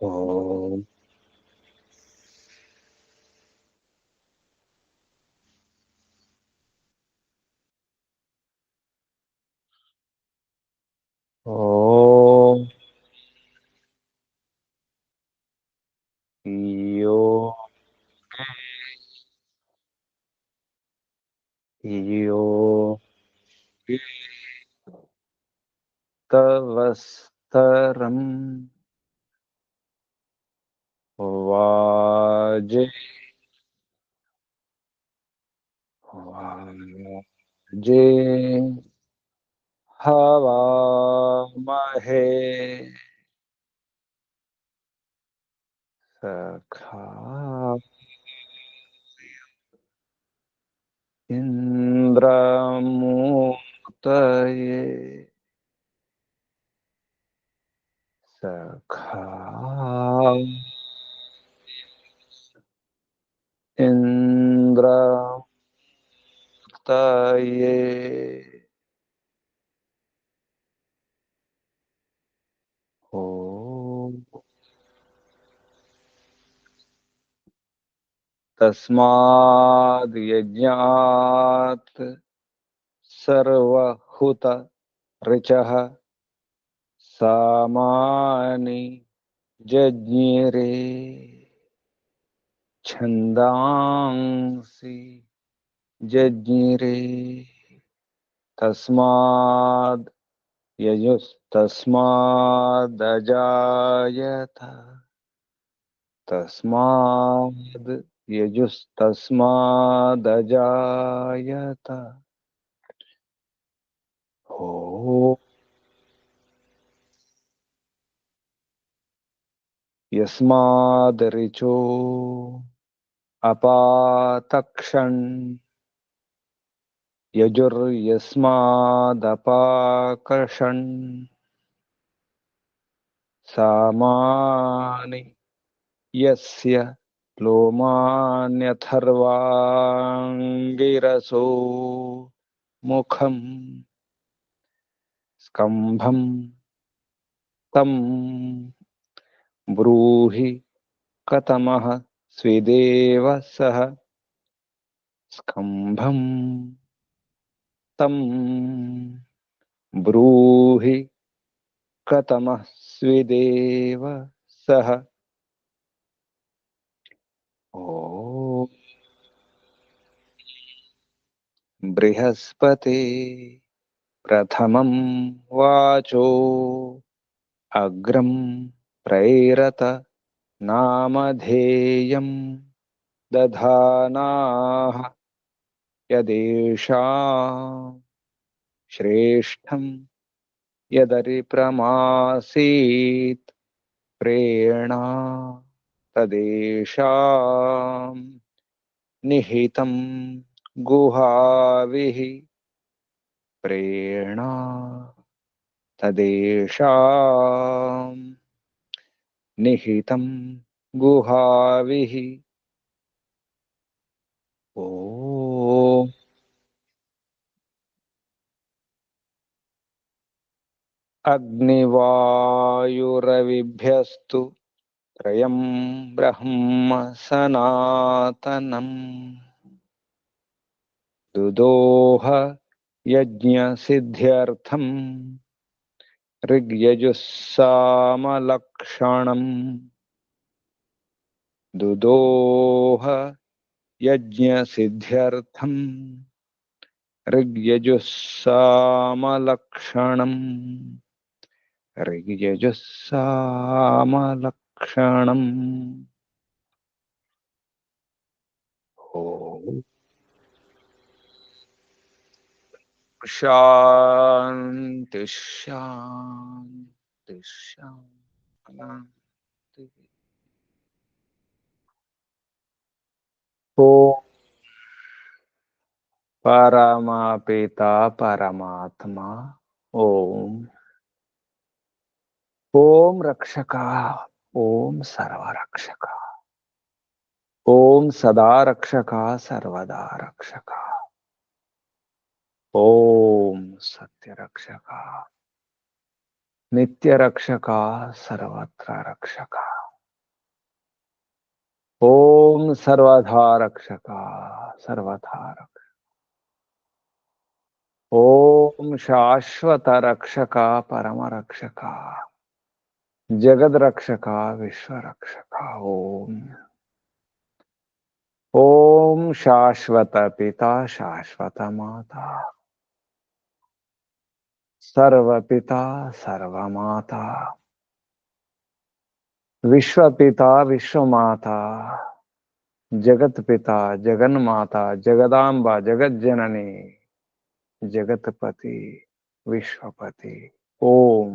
ओम ओम यो यो तवस्तरम वाजे वाजे हवामहे सखा इंद्रमूतये सखा इंद्रमूतये ओ तस्माद् यज्ञात् सर्वहुत ऋचः सामानि जज्ञिरे छन्दांसि जज्ञिरे तस्माद् यजुस्तस्मादजायत तस्माद् यजुस्तस्मादजायत हो यस्मादरिचो अपातक्षन् यजुर्यस्मादपाकर्षन् सामानि यस्य लोमान्यथर्वाङ्गिरसो मुखं स्कम्भं तं ब्रूहि कतमः स्विदेव सः स्कम्भं तं ब्रूहि कतमः स्विदेव सः ओ बृहस्पते प्रथमं वाचो अग्रं प्रैरत नामधेयं दधानाः यदेषां श्रेष्ठं यदरिप्रमासीत् प्रेरणा तदेषां निहितं गुहाविः प्रेरणा तदेषां निहितं गुहाविः ओ अग्निवायुरविभ्यस्तु त्रयं ब्रह्म सनातनम् दुदोह यज्ञसिद्ध्यर्थं ऋग्यजुस्सामलक्षणम् दुदोह यज्ञसिद्ध्यर्थं ऋग्यजुस्सामलक्षणम् ऋग्यजुस्सामलक्षणम् ओ शांति शांति शांति। ओ परमपिता परमात्मा ओम ओम रक्षका ओम सर्वरक्षका ओम सदा रक्षका सर्वदा रक्षका ओम सत्य रक्षका नित्य रक्षका सर्वत्र रक्षका ओम सर्वधा रक्षका सर्वथा रक्षक। ओम शाश्वत रक्षका परम रक्षका जगद रक्षका विश्व रक्षका। ओम ओम शाश्वत पिता शाश्वत माता सर्व पिता सर्व माता विश्व पिता विश्व माता जगत पिता जगन माता जगदांबा जगत जननी जगतपति विश्वपति। ओम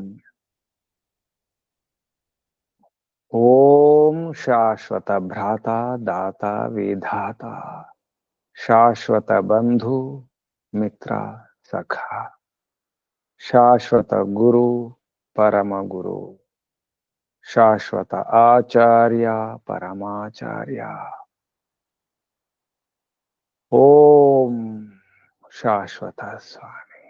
ओम शाश्वत भ्राता दाता विधाता शाश्वत बंधु मित्र सखा शाश्वत गुरु परम गुरु शाश्वत आचार्य परमाचार्य। ओम शाश्वत स्वामी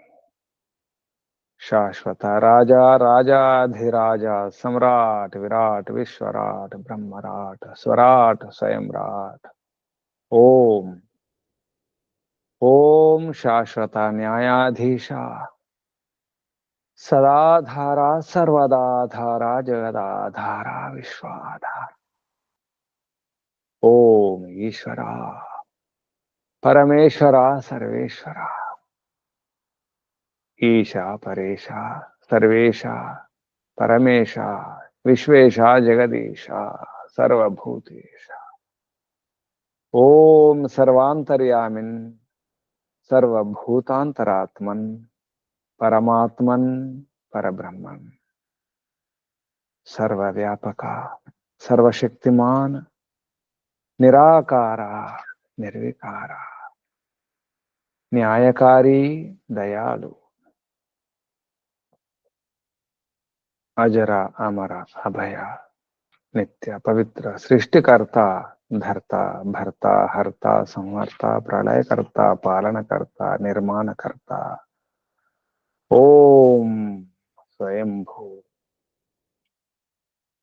शाश्वत राजा राजाधिराजा सम्राट विराट विश्वराट ब्रह्मराट स्वराट स्वयंराट। ओम ओम शाश्वत न्यायाधीशा सदाधारा सर्वदाधारा जगदाधारा विश्वाधार। ओम ईश्वरा परमेश्वरा सर्वेश्वरा ईशा परेशा सर्वेशा परमेशा विश्वेशा जगदीशा सर्वभूतेशा। ओम सर्वांतर्यामिन सर्वभूतांतरात्मन परमात्मन परब्रह्मन सर्वव्यापका सर्वशक्तिमान निराकारा निर्विकारा न्यायकारी दयालु अजरा अमरा अभया नित्य पवित्र सृष्टिकर्ता धर्ता भरता हरता संहर्ता प्रलयकर्ता पालनकर्ता निर्माणकर्ता। ओम स्वयंभू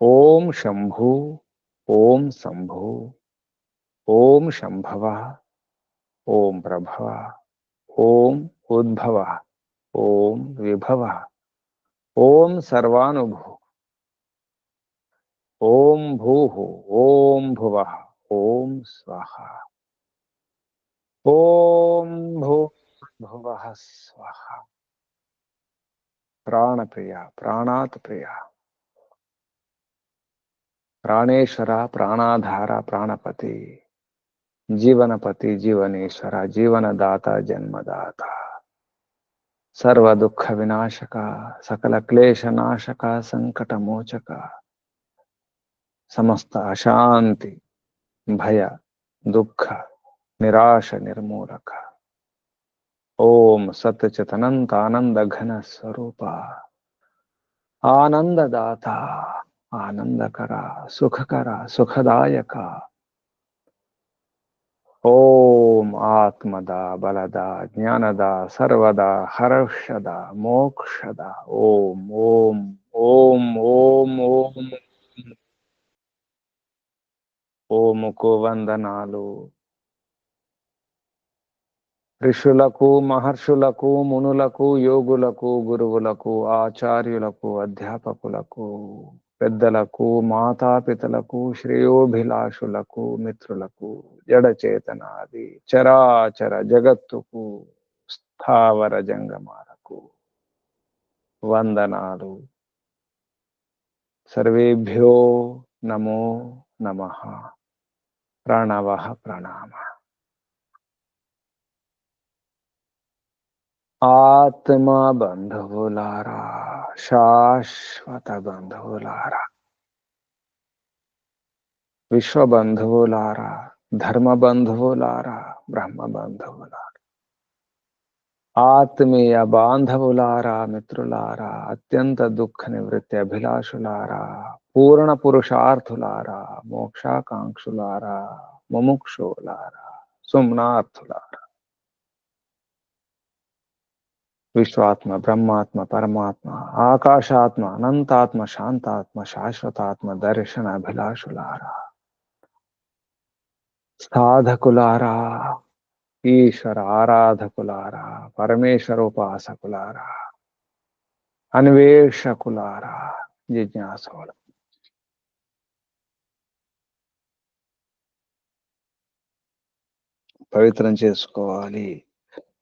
ओम शंभु ओम शंभु ओम शंभव ओम प्रभव ओम उद्भव ओम विभव ओम सर्वानुभू ओम भूः ओम भुवः ओम स्वाहा ओम भू भुवः स्वाहा। प्राण प्रिया प्राणात प्रिया प्राणेश्वरा प्राणाधारा प्राणपति जीवनपति जीवनेश्वरा जीवनदाता जन्मदाता सर्व दुख विनाशका सकल क्लेश नाशका संकट मोचका समस्त अशांति भय दुख निराश निर्मूलक। ओम सत्यचित अनंत आनंद घन स्वरूपा आनंददाता आनंदकरा सुखकरा सुखदायका। ओम आत्मदा बलदा ज्ञानदा सर्वदा हर्षदा मोक्षदा। ओम ओम ओम ओम ओम ఓముకు వందనాలు ఋషులకు మహర్షులకు మునులకు యోగులకు గురువులకు ఆచార్యులకు అధ్యాపకులకు పెద్దలకు మాతాపితలకు శ్రేయోభిలాషులకు మిత్రులకు జడచేతనాది చరాచర జగత్తుకు స్థావర జంగమాలకు వందనాలు। సర్వేభ్యో నమో నమః ప్రణవః ప్రణామः। ఆత్మ బంధువులారా శాశ్వత బంధువులారా విశ్వ బంధువులారా ధర్మ బంధువులారా బ్రహ్మ బంధువులారా ఆత్మీయ బాంధవులారా మిత్రులారా అత్యంత దుఃఖ నివృత్తి అభిలాషులారా పూర్ణ పురుషార్థులారా మోక్షాకాంక్షులారా ముముక్షులారా సుమ్నార్థులారా విశ్వాత్మ బ్రహ్మాత్మ పరమాత్మ ఆకాశాత్మ అనంతాత్మ శాంతాత్మ శాశ్వతాత్మ దర్శన అభిలాషులారా సాధకులారా, ఈశ్వర ఆరాధకులారా, పరమేశ్వరోపాసకులారా, అన్వేషకులారా, జిజ్ఞాసులు, పవిత్రం చేసుకోవాలి,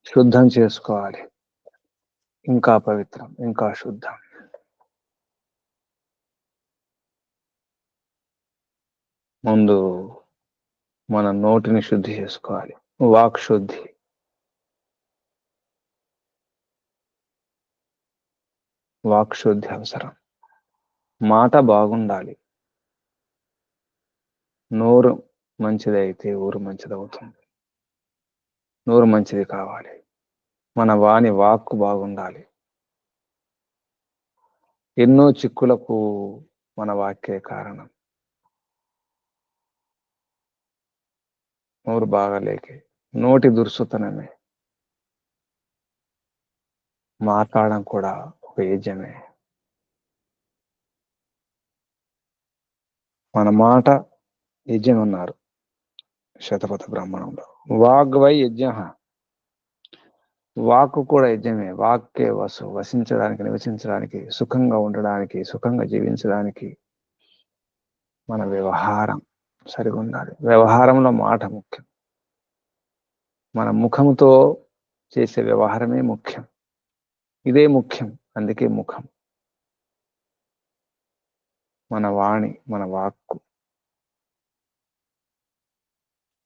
శుద్ధం చేసుకోవాలి. ఇంకా పవిత్రం, ఇంకా శుద్ధం. ముందు మన నోటిని శుద్ధి చేసుకోవాలి. వాక్ శుద్ధి. వాక్ శుద్ధి అవసరం. మాట బాగుండాలి. నోరు మంచిదైతే ఊరు మంచిదవుతుంది. నోరు మంచిది కావాలి. మన వాణి వాక్కు బాగుండాలి. ఎన్నో చిక్కులకు మన వాక్యే కారణం. నోరు బాగాలేకే, నోటి దుర్సుతనమే. మాట్లాడడం కూడా ఒక యజ్ఞమే. మన మాట యజ్ఞం అన్నారు శతపథ బ్రాహ్మణంలో. వాగ్వై యజ్ఞ. వాక్కు కూడా యజ్ఞమే. వాక్కే వసించడానికి, నివసించడానికి, సుఖంగా ఉండడానికి, సుఖంగా జీవించడానికి మన వ్యవహారం సరిగా ఉండాలి. వ్యవహారంలో మాట ముఖ్యం. మన ముఖంతో చేసే వ్యవహారమే ముఖ్యం. ఇదే ముఖ్యం. అందుకే ముఖం. మన వాణి, మన వాక్కు.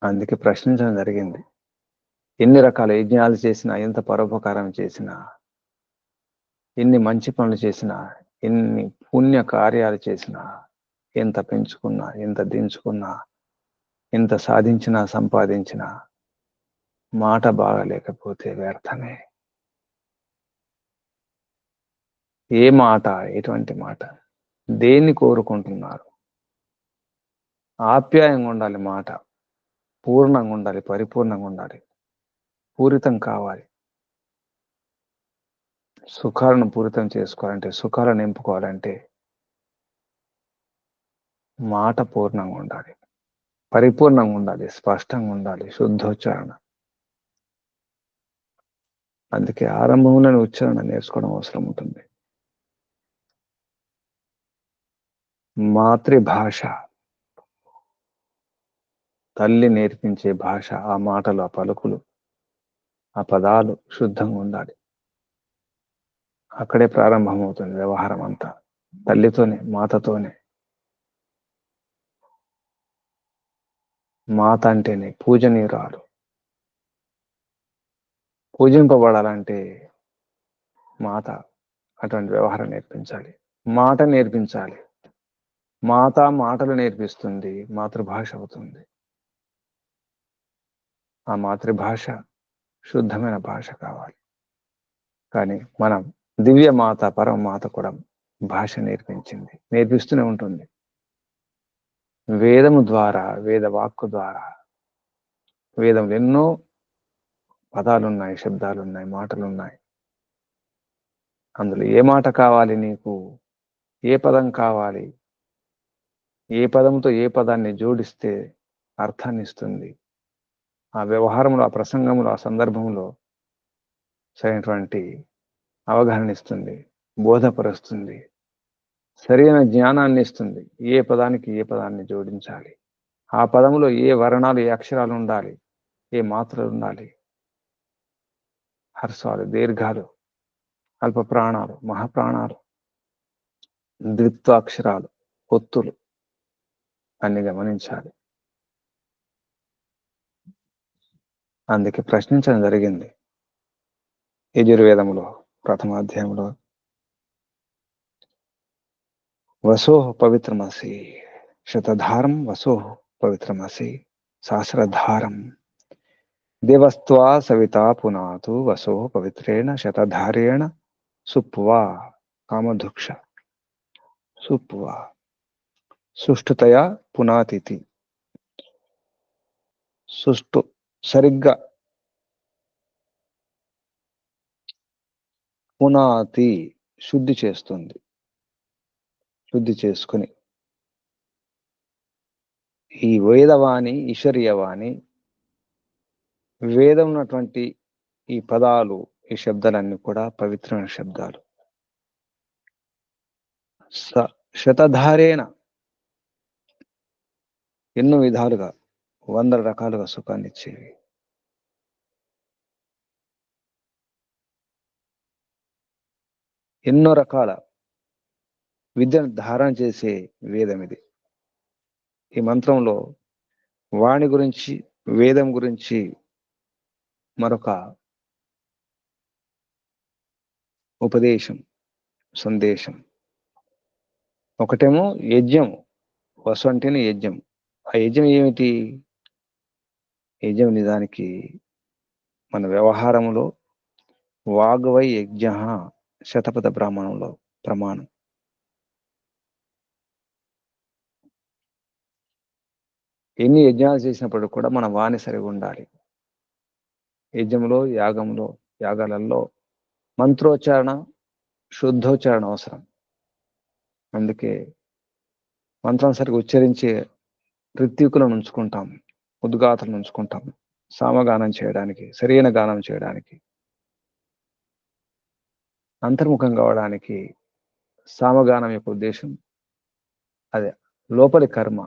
అందుకే ప్రశ్నించడం జరిగింది. ఎన్ని రకాల యజ్ఞాలు చేసినా, ఎంత పరోపకారం చేసినా, ఎన్ని మంచి పనులు చేసినా, ఎన్ని పుణ్య కార్యాలు చేసినా, ఎంత పెంచుకున్నా, ఎంత దించుకున్నా, ఎంత సాధించినా, సంపాదించినా, మాట బాగలేకపోతే వ్యర్థమే. ఏ మాట? ఎటువంటి మాట? దేన్ని కోరుకుంటున్నారు? ఆప్యాయంగా ఉండాలి మాట. పూర్ణంగా ఉండాలి, పరిపూర్ణంగా ఉండాలి, పూరితం కావాలి. సుఖాలను పూరితం చేసుకోవాలంటే, సుఖాలను నింపుకోవాలంటే మాట పూర్ణంగా ఉండాలి, పరిపూర్ణంగా ఉండాలి, స్పష్టంగా ఉండాలి, శుద్ధోచ్చారణ. అందుకే ఆరంభంలోనే ఉచ్చారణ నేర్చుకోవడం అవసరం ఉంటుంది. మాతృభాష, తల్లి నేర్పించే భాష, ఆ మాటలు, ఆ పలుకులు, ఆ పదాలు శుద్ధంగా ఉండాలి. అక్కడే ప్రారంభమవుతుంది వ్యవహారం అంతా. తల్లితోనే, మాతతోనే. మాత అంటేనే పూజనీయురాలు. పూజింపబడాలంటే మాత అటువంటి వ్యవహారం నేర్పించాలి, మాట నేర్పించాలి. మాత మాటలు నేర్పిస్తుంది, మాతృభాష అవుతుంది. ఆ మాతృభాష శుద్ధమైన భాష కావాలి. కానీ మనం దివ్య మాత, పరమ మాత కూడా భాష నేర్పించింది, నేర్పిస్తూనే ఉంటుంది. వేదము ద్వారా, వేద వాక్కు ద్వారా. వేదం ఎన్నో పదాలున్నాయి, శబ్దాలున్నాయి, మాటలున్నాయి. అందులో ఏ మాట కావాలి నీకు? ఏ పదం కావాలి? ఏ పదంతో ఏ పదాన్ని జోడిస్తే అర్థాన్ని ఇస్తుంది? ఆ వ్యవహారంలో, ఆ ప్రసంగంలో, ఆ సందర్భంలో సరైనటువంటి అవగాహన ఇస్తుంది, బోధపరుస్తుంది, సరైన జ్ఞానాన్ని ఇస్తుంది. ఏ పదానికి ఏ పదాన్ని జోడించాలి, ఆ పదములో ఏ వర్ణాలు, ఏ అక్షరాలు ఉండాలి, ఏ మాత్రలు ఉండాలి, హర్షాలు, దీర్ఘాలు, అల్ప ప్రాణాలు, మహాప్రాణాలు, ద్విత్వాక్షరాలు, ఒత్తులు అన్ని గమనించాలి. అందుకే ప్రశ్నించడం జరిగింది యజుర్వేదంలో ప్రథమాధ్యాయంలో. వసోః పవిత్రమసి, శతధారం వసోః పవిత్రమసి, సహస్రధారం దేవస్త్వా సవితా పునాతు వసోః పవిత్రేణ శతధారేణ సుప్వా కామధుక్ష. సుప్వా సుష్ఠుతయా పునాతిథి. సుష్టు సరిగ్గా, పునాతి శుద్ధి చేస్తుంది. శుద్ధి చేసుకుని ఈ వేదవాణి, ఈశ్వరీయవాణి, వేదం ఉన్నటువంటి ఈ పదాలు, ఈ శబ్దాలన్నీ కూడా పవిత్రమైన శబ్దాలు. శతధారేణ ఎన్నో విధాలుగా, వందల రకాలుగా సుఖాన్నిచ్చేవి. ఎన్నో రకాల విద్యను ధారణ చేసే వేదం ఇది. ఈ మంత్రంలో వాణి గురించి, వేదం గురించి మరొక ఉపదేశం, సందేశం. ఒకటేమో యజ్ఞం. వసు అంటేనే యజ్ఞం. ఆ యజ్ఞం ఏమిటి? యజ్ఞం నిజానికి మన వ్యవహారంలో వాగ్వై యజ్ఞ శతపథ బ్రాహ్మణంలో ప్రమాణం. ఎన్ని యజ్ఞాలు చేసినప్పుడు కూడా మన వాణి సరిగా ఉండాలి. యజ్ఞంలో, యాగాలలో మంత్రోచ్చారణ, శుద్ధోచ్చారణ అవసరం. అందుకే మంత్రం సరిగా ఉచ్చరించే ఋత్వికులను ఉంచుకుంటాం, ఉద్గాతలను ఉంచుకుంటాం, సామగానం చేయడానికి, సరైన గానం చేయడానికి. అంతర్ముఖం కావడానికి సామగానం యొక్క ఉద్దేశం అదే. లోపలి కర్మ,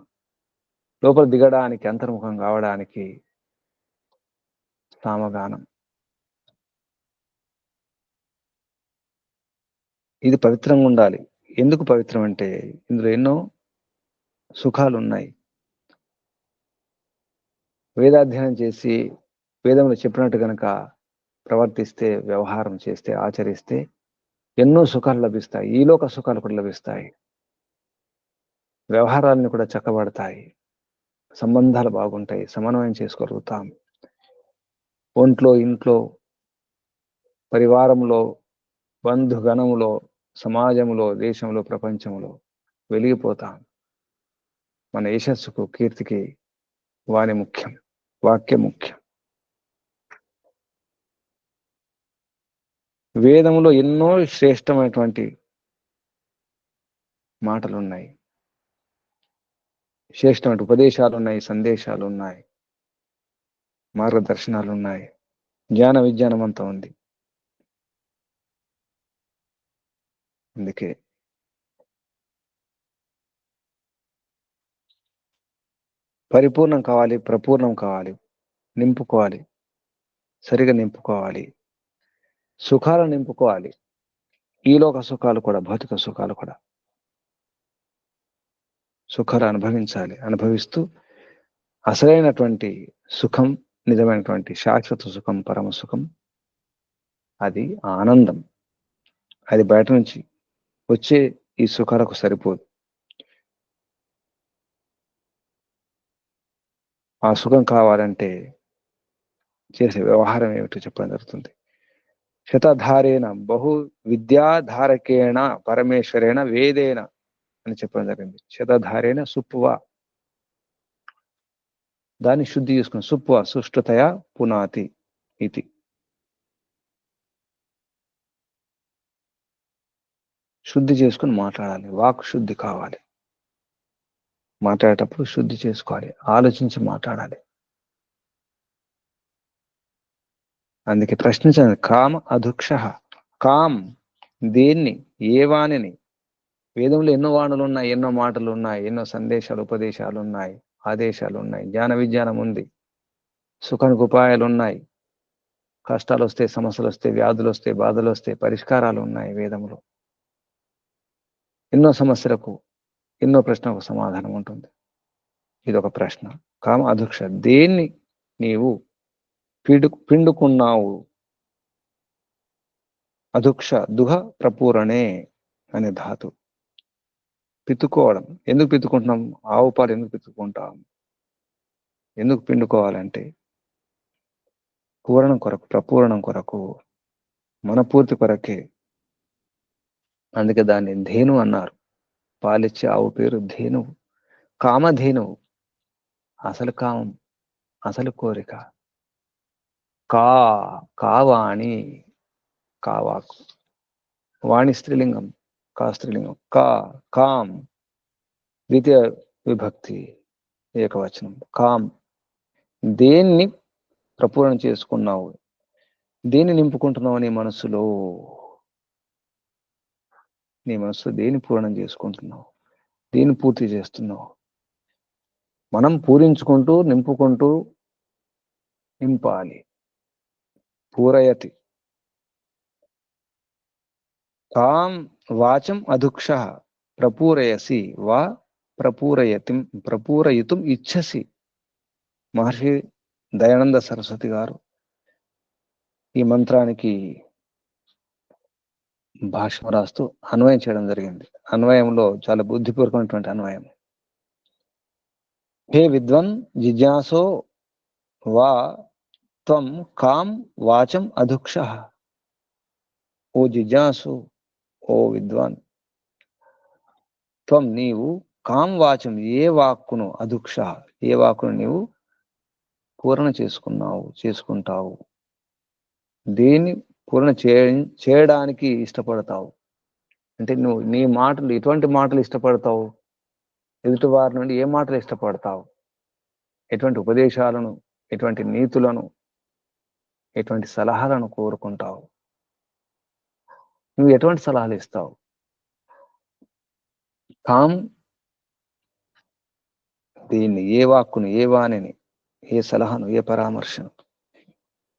లోపల దిగడానికి, అంతర్ముఖం కావడానికి సామగానం. ఇది పవిత్రంగా ఉండాలి. ఎందుకు పవిత్రం అంటే ఇందులో ఎన్నో సుఖాలు ఉన్నాయి. వేదాధ్యయనం చేసి వేదంలో చెప్పినట్టు గనక ప్రవర్తిస్తే, వ్యవహారం చేస్తే, ఆచరిస్తే ఎన్నో సుఖాలు లభిస్తాయి. ఈలోక సుఖాలు కూడా లభిస్తాయి. వ్యవహారాలను కూడా చక్కబడతాయి. సంబంధాలు బాగుంటాయి. సమన్వయం చేసుకోగలుగుతాం. ఒంట్లో, ఇంట్లో, పరివారంలో, బంధుగణములో, సమాజంలో, దేశంలో, ప్రపంచంలో వెలిగిపోతాం. మన యశస్సుకు, కీర్తికి వాణి ముఖ్యం, వాక్యం ముఖ్యం. వేదంలో ఎన్నో శ్రేష్టమైనటువంటి మాటలున్నాయి, శ్రేష్టమైన ఉపదేశాలున్నాయి, సందేశాలున్నాయి, మార్గదర్శనాలున్నాయి, జ్ఞాన విజ్ఞానం అంతా ఉంది. అందుకే పరిపూర్ణం కావాలి, ప్రపూర్ణం కావాలి, నింపుకోవాలి, సరిగా నింపుకోవాలి, సుఖాలను నింపుకోవాలి. ఈలోక సుఖాలు కూడా, భౌతిక సుఖాలు కూడా సుఖాలు అనుభవించాలి. అనుభవిస్తూ అసలైనటువంటి సుఖం, నిజమైనటువంటి శాశ్వత సుఖం, పరమ సుఖం, అది ఆనందం. అది బయట నుంచి వచ్చే ఈ సుఖాలకు సరిపోదు. ఆ సుఖం కావాలంటే చేసే వ్యవహారం ఏమిటో చెప్పడం జరుగుతుంది. శతధారేణ బహు విద్యాధారకేణ పరమేశ్వరేణ వేదేన అని చెప్పడం జరిగింది. శతధారేణ సుప్వ, దాన్ని శుద్ధి చేసుకుని, సుప్వ సుష్ఠుతయ పునాతి ఇది. శుద్ధి చేసుకుని మాట్లాడాలి. వాక్ శుద్ధి కావాలి. మాట్లాడేటప్పుడు శుద్ధి చేసుకోవాలి, ఆలోచించి మాట్లాడాలి. అందుకే ప్రశ్నించాలి. కామ అధుక్ష. కామ్ దేన్ని, ఏ వాణిని? వేదంలో ఎన్నో వాణులు ఉన్నాయి, ఎన్నో మాటలు ఉన్నాయి, ఎన్నో సందేశాలు, ఉపదేశాలు ఉన్నాయి, ఆదేశాలు ఉన్నాయి, జ్ఞాన విజ్ఞానం ఉంది, సుఖానికి ఉపాయాలు ఉన్నాయి. కష్టాలు వస్తే, సమస్యలు వస్తే, వ్యాధులు వస్తే, బాధలు వస్తే పరిష్కారాలు ఉన్నాయి వేదంలో. ఎన్నో సమస్యలకు, ఎన్నో ప్రశ్నలకు సమాధానం ఉంటుంది. ఇది ఒక ప్రశ్న. కామ అధుక్ష, దేన్ని నీవు పిండుకున్నావు? అధుక్ష దుఃఖ ప్రపూరణే అనే ధాతు. పితుకోవడం. ఎందుకు పితుకుంటున్నాం? ఆవు పాలు ఎందుకు పితుకుంటాం? ఎందుకు పిండుకోవాలంటే పూరణం కొరకు, ప్రపూరణం కొరకు, మనపూర్తి కొరకే. అందుకే దాన్ని ధేను అన్నారు. పాలిచ్చే ఆవు పేరు ధేనువు. కామధేనువు. అసలు కామం, అసలు కోరిక. కా కావాణి, కావాకు. వాణి స్త్రీలింగం, కా స్త్రీలింగం. కామ్ ద్వితీయ విభక్తి. ఏకవచనం. కామ్, దేన్ని ప్రపూరణ చేసుకున్నావు, దేన్ని నింపుకుంటున్నావు నీ మనస్సులో? నీ మనస్సు దేన్ని పూర్ణం చేసుకుంటున్నావు, దేన్ని పూర్తి చేస్తున్నావు? మనం పూరించుకుంటూ నింపుకుంటూ నింపాలి. పూరయతి. కాం వాచం అధుక్ష ప్రపూరయసి వా ప్రపూరయితుం ఇచ్చసి. మహర్షి దయానంద సరస్వతి గారు ఈ మంత్రానికి భాష్యం రాస్తూ అన్వయం చేయడం జరిగింది. అన్వయంలో చాలా బుద్ధిపూర్వకమైనటువంటి అన్వయం. హే విద్వన్ జిజ్ఞాసో వా త్వం కాం వాచం అధుక్ష. ఓ జిజ్ఞాసు, ఓ విద్వాన్, త్వం నీవు కాం వాచం ఏ వాక్కును, అధుక్ష ఏ వాక్కును నీవు పూరణ చేసుకుంటావు, దేన్ని పూరణ చేయడానికి ఇష్టపడతావు? అంటే నువ్వు నీ మాటలు ఎటువంటి మాటలు ఇష్టపడతావు, ఎదుటి వారి నుండి ఏ మాటలు ఇష్టపడతావు, ఎటువంటి ఉపదేశాలను, ఎటువంటి నీతులను, ఎటువంటి సలహాలను కోరుకుంటావు, నువ్వు ఎటువంటి సలహాలు ఇస్తావు? కాం దీన్ని, ఏ వాక్కును, ఏ వాణిని, ఏ సలహాను, ఏ పరామర్శను,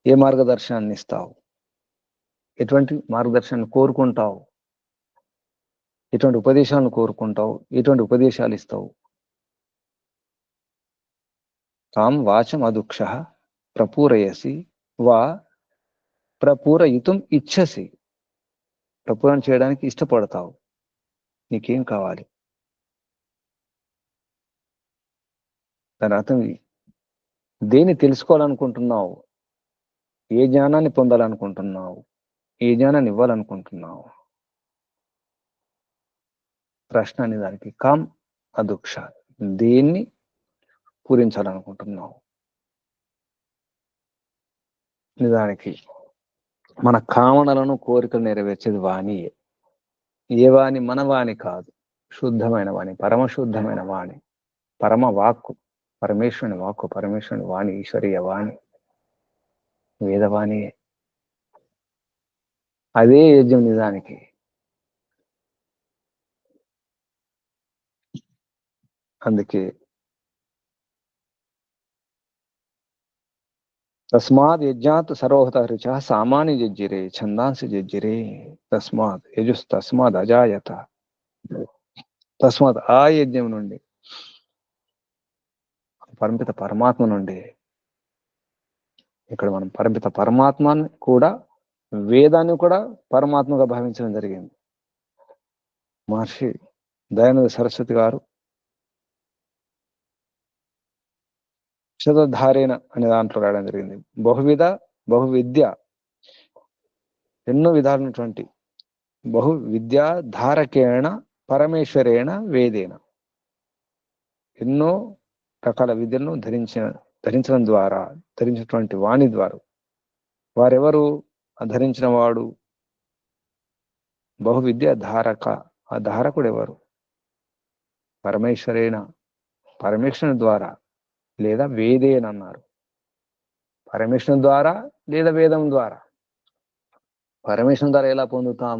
ఏ మార్గదర్శనాన్ని ఇస్తావు, ఎటువంటి మార్గదర్శనాన్ని కోరుకుంటావు, ఎటువంటి ఉపదేశాలను కోరుకుంటావు, ఎటువంటి ఉపదేశాలు ఇస్తావు? కాం వాచం అధుక్ష ప్రపూరయసి వా ప్రపూరయితుం ఇచ్చసి. ప్రపూరణ చేయడానికి ఇష్టపడతావు. నీకేం కావాలి? దాని అర్థం, దేన్ని తెలుసుకోవాలనుకుంటున్నావు, ఏ జ్ఞానాన్ని పొందాలనుకుంటున్నావు, ఏ జ్ఞానాన్ని ఇవ్వాలనుకుంటున్నావు? ప్రశ్న అనే దానికి కాం అధుక్ష, దేన్ని పూరించాలనుకుంటున్నావు? నిజానికి మన కామనలను, కోరికలు నెరవేర్చేది వాణియే. ఏ వాణి? మన వాణి కాదు, శుద్ధమైన వాణి, పరమశుద్ధమైన వాణి, పరమ వాక్కు, పరమేశ్వరుని వాక్కు, పరమేశ్వరుని వాణి, ఈశ్వరీయ వాణి, వేదవాణియే. అదే యజ్ఞం నిజానికి. అందుకే తస్మాత్ యజ్ఞాత్ సర్వహత రుచ సామాన్య జజ్జిరే ఛందాంసి జజ్జిరే. తస్మాత్ తస్మాత్ అజాయత. తస్మాత్ ఆ యజ్ఞం నుండి, పరమిత పరమాత్మ నుండి. ఇక్కడ మనం పరమిత పరమాత్మని కూడా, వేదాన్ని కూడా పరమాత్మగా భావించడం జరిగింది. మహర్షి దయానంద సరస్వతి గారు శతధారేణ అనే దాంట్లో రాయడం జరిగింది. బహువిద్య, ఎన్నో విధాలైనటువంటి బహువిద్యా ధారకేణ పరమేశ్వరేణ వేదేన. ఎన్నో రకాల విద్యలను ధరించడం ద్వారా, ధరించినటువంటి వాణి ద్వారా. వారెవరు? ధరించిన వాడు బహువిద్య ధారక. ఆ ధారకుడు ఎవరు? పరమేశ్వరేణ, పరమేశ్వరుని ద్వారా, లేదా వేదేనన్నారు. పరమేశ్వరుని ద్వారా లేదా వేదం ద్వారా. పరమేశ్వరుని ద్వారా ఎలా పొందుతాం?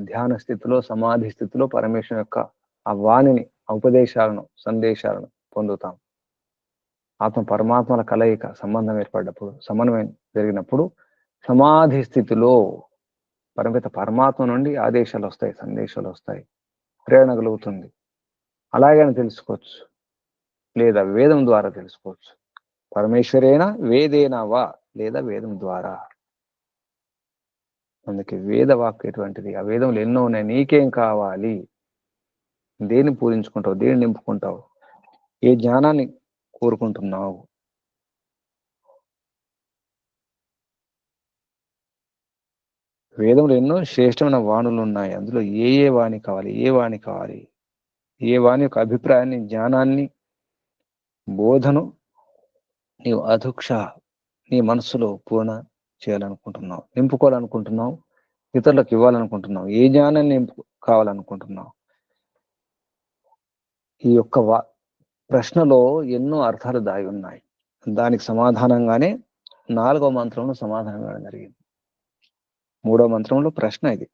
ధ్యాన స్థితిలో, సమాధి స్థితిలో పరమేశ్వరుని యొక్క ఆ వాణిని, ఆ ఉపదేశాలను, సందేశాలను పొందుతాం. ఆత్మ పరమాత్మల కలయిక, సంబంధం ఏర్పడ్డప్పుడు, సమన్వయం జరిగినప్పుడు సమాధి స్థితిలో పరమిత పరమాత్మ నుండి ఆదేశాలు వస్తాయి, సందేశాలు వస్తాయి, ప్రేరణ కలుగుతుంది. అలాగే తెలుసుకోవచ్చు, లేదా వేదం ద్వారా తెలుసుకోవచ్చు. పరమేశ్వరేనా వేదేనా వా, లేదా వేదం ద్వారా. అందుకే వేదవాక్కు ఎటువంటిది? ఆ వేదంలో ఎన్నో ఉన్నాయి. నీకేం కావాలి? దేన్ని పూజించుకుంటావు, దేన్ని నింపుకుంటావు, ఏ జ్ఞానాన్ని కోరుకుంటున్నావు? వేదంలో ఎన్నో శ్రేష్టమైన వాణులు ఉన్నాయి. అందులో ఏ వాణి కావాలి, ఏ వాణి కావాలి, ఏ వాణి యొక్క అభిప్రాయాన్ని, జ్ఞానాన్ని, బోధను నీవు అధుక్ష నీ మనస్సులో పూర్ణ చేయాలనుకుంటున్నావు, నింపుకోవాలనుకుంటున్నావు, ఇతరులకు ఇవ్వాలనుకుంటున్నావు, ఏ జ్ఞానాన్ని కావాలనుకుంటున్నావు? ఈ యొక్క ప్రశ్నలో ఎన్నో అర్థాలు దాగి ఉన్నాయి. దానికి సమాధానంగానే 4వ మంత్రంలో సమాధానం ఇవ్వడం జరిగింది. 3వ మంత్రంలో ప్రశ్న ఇది.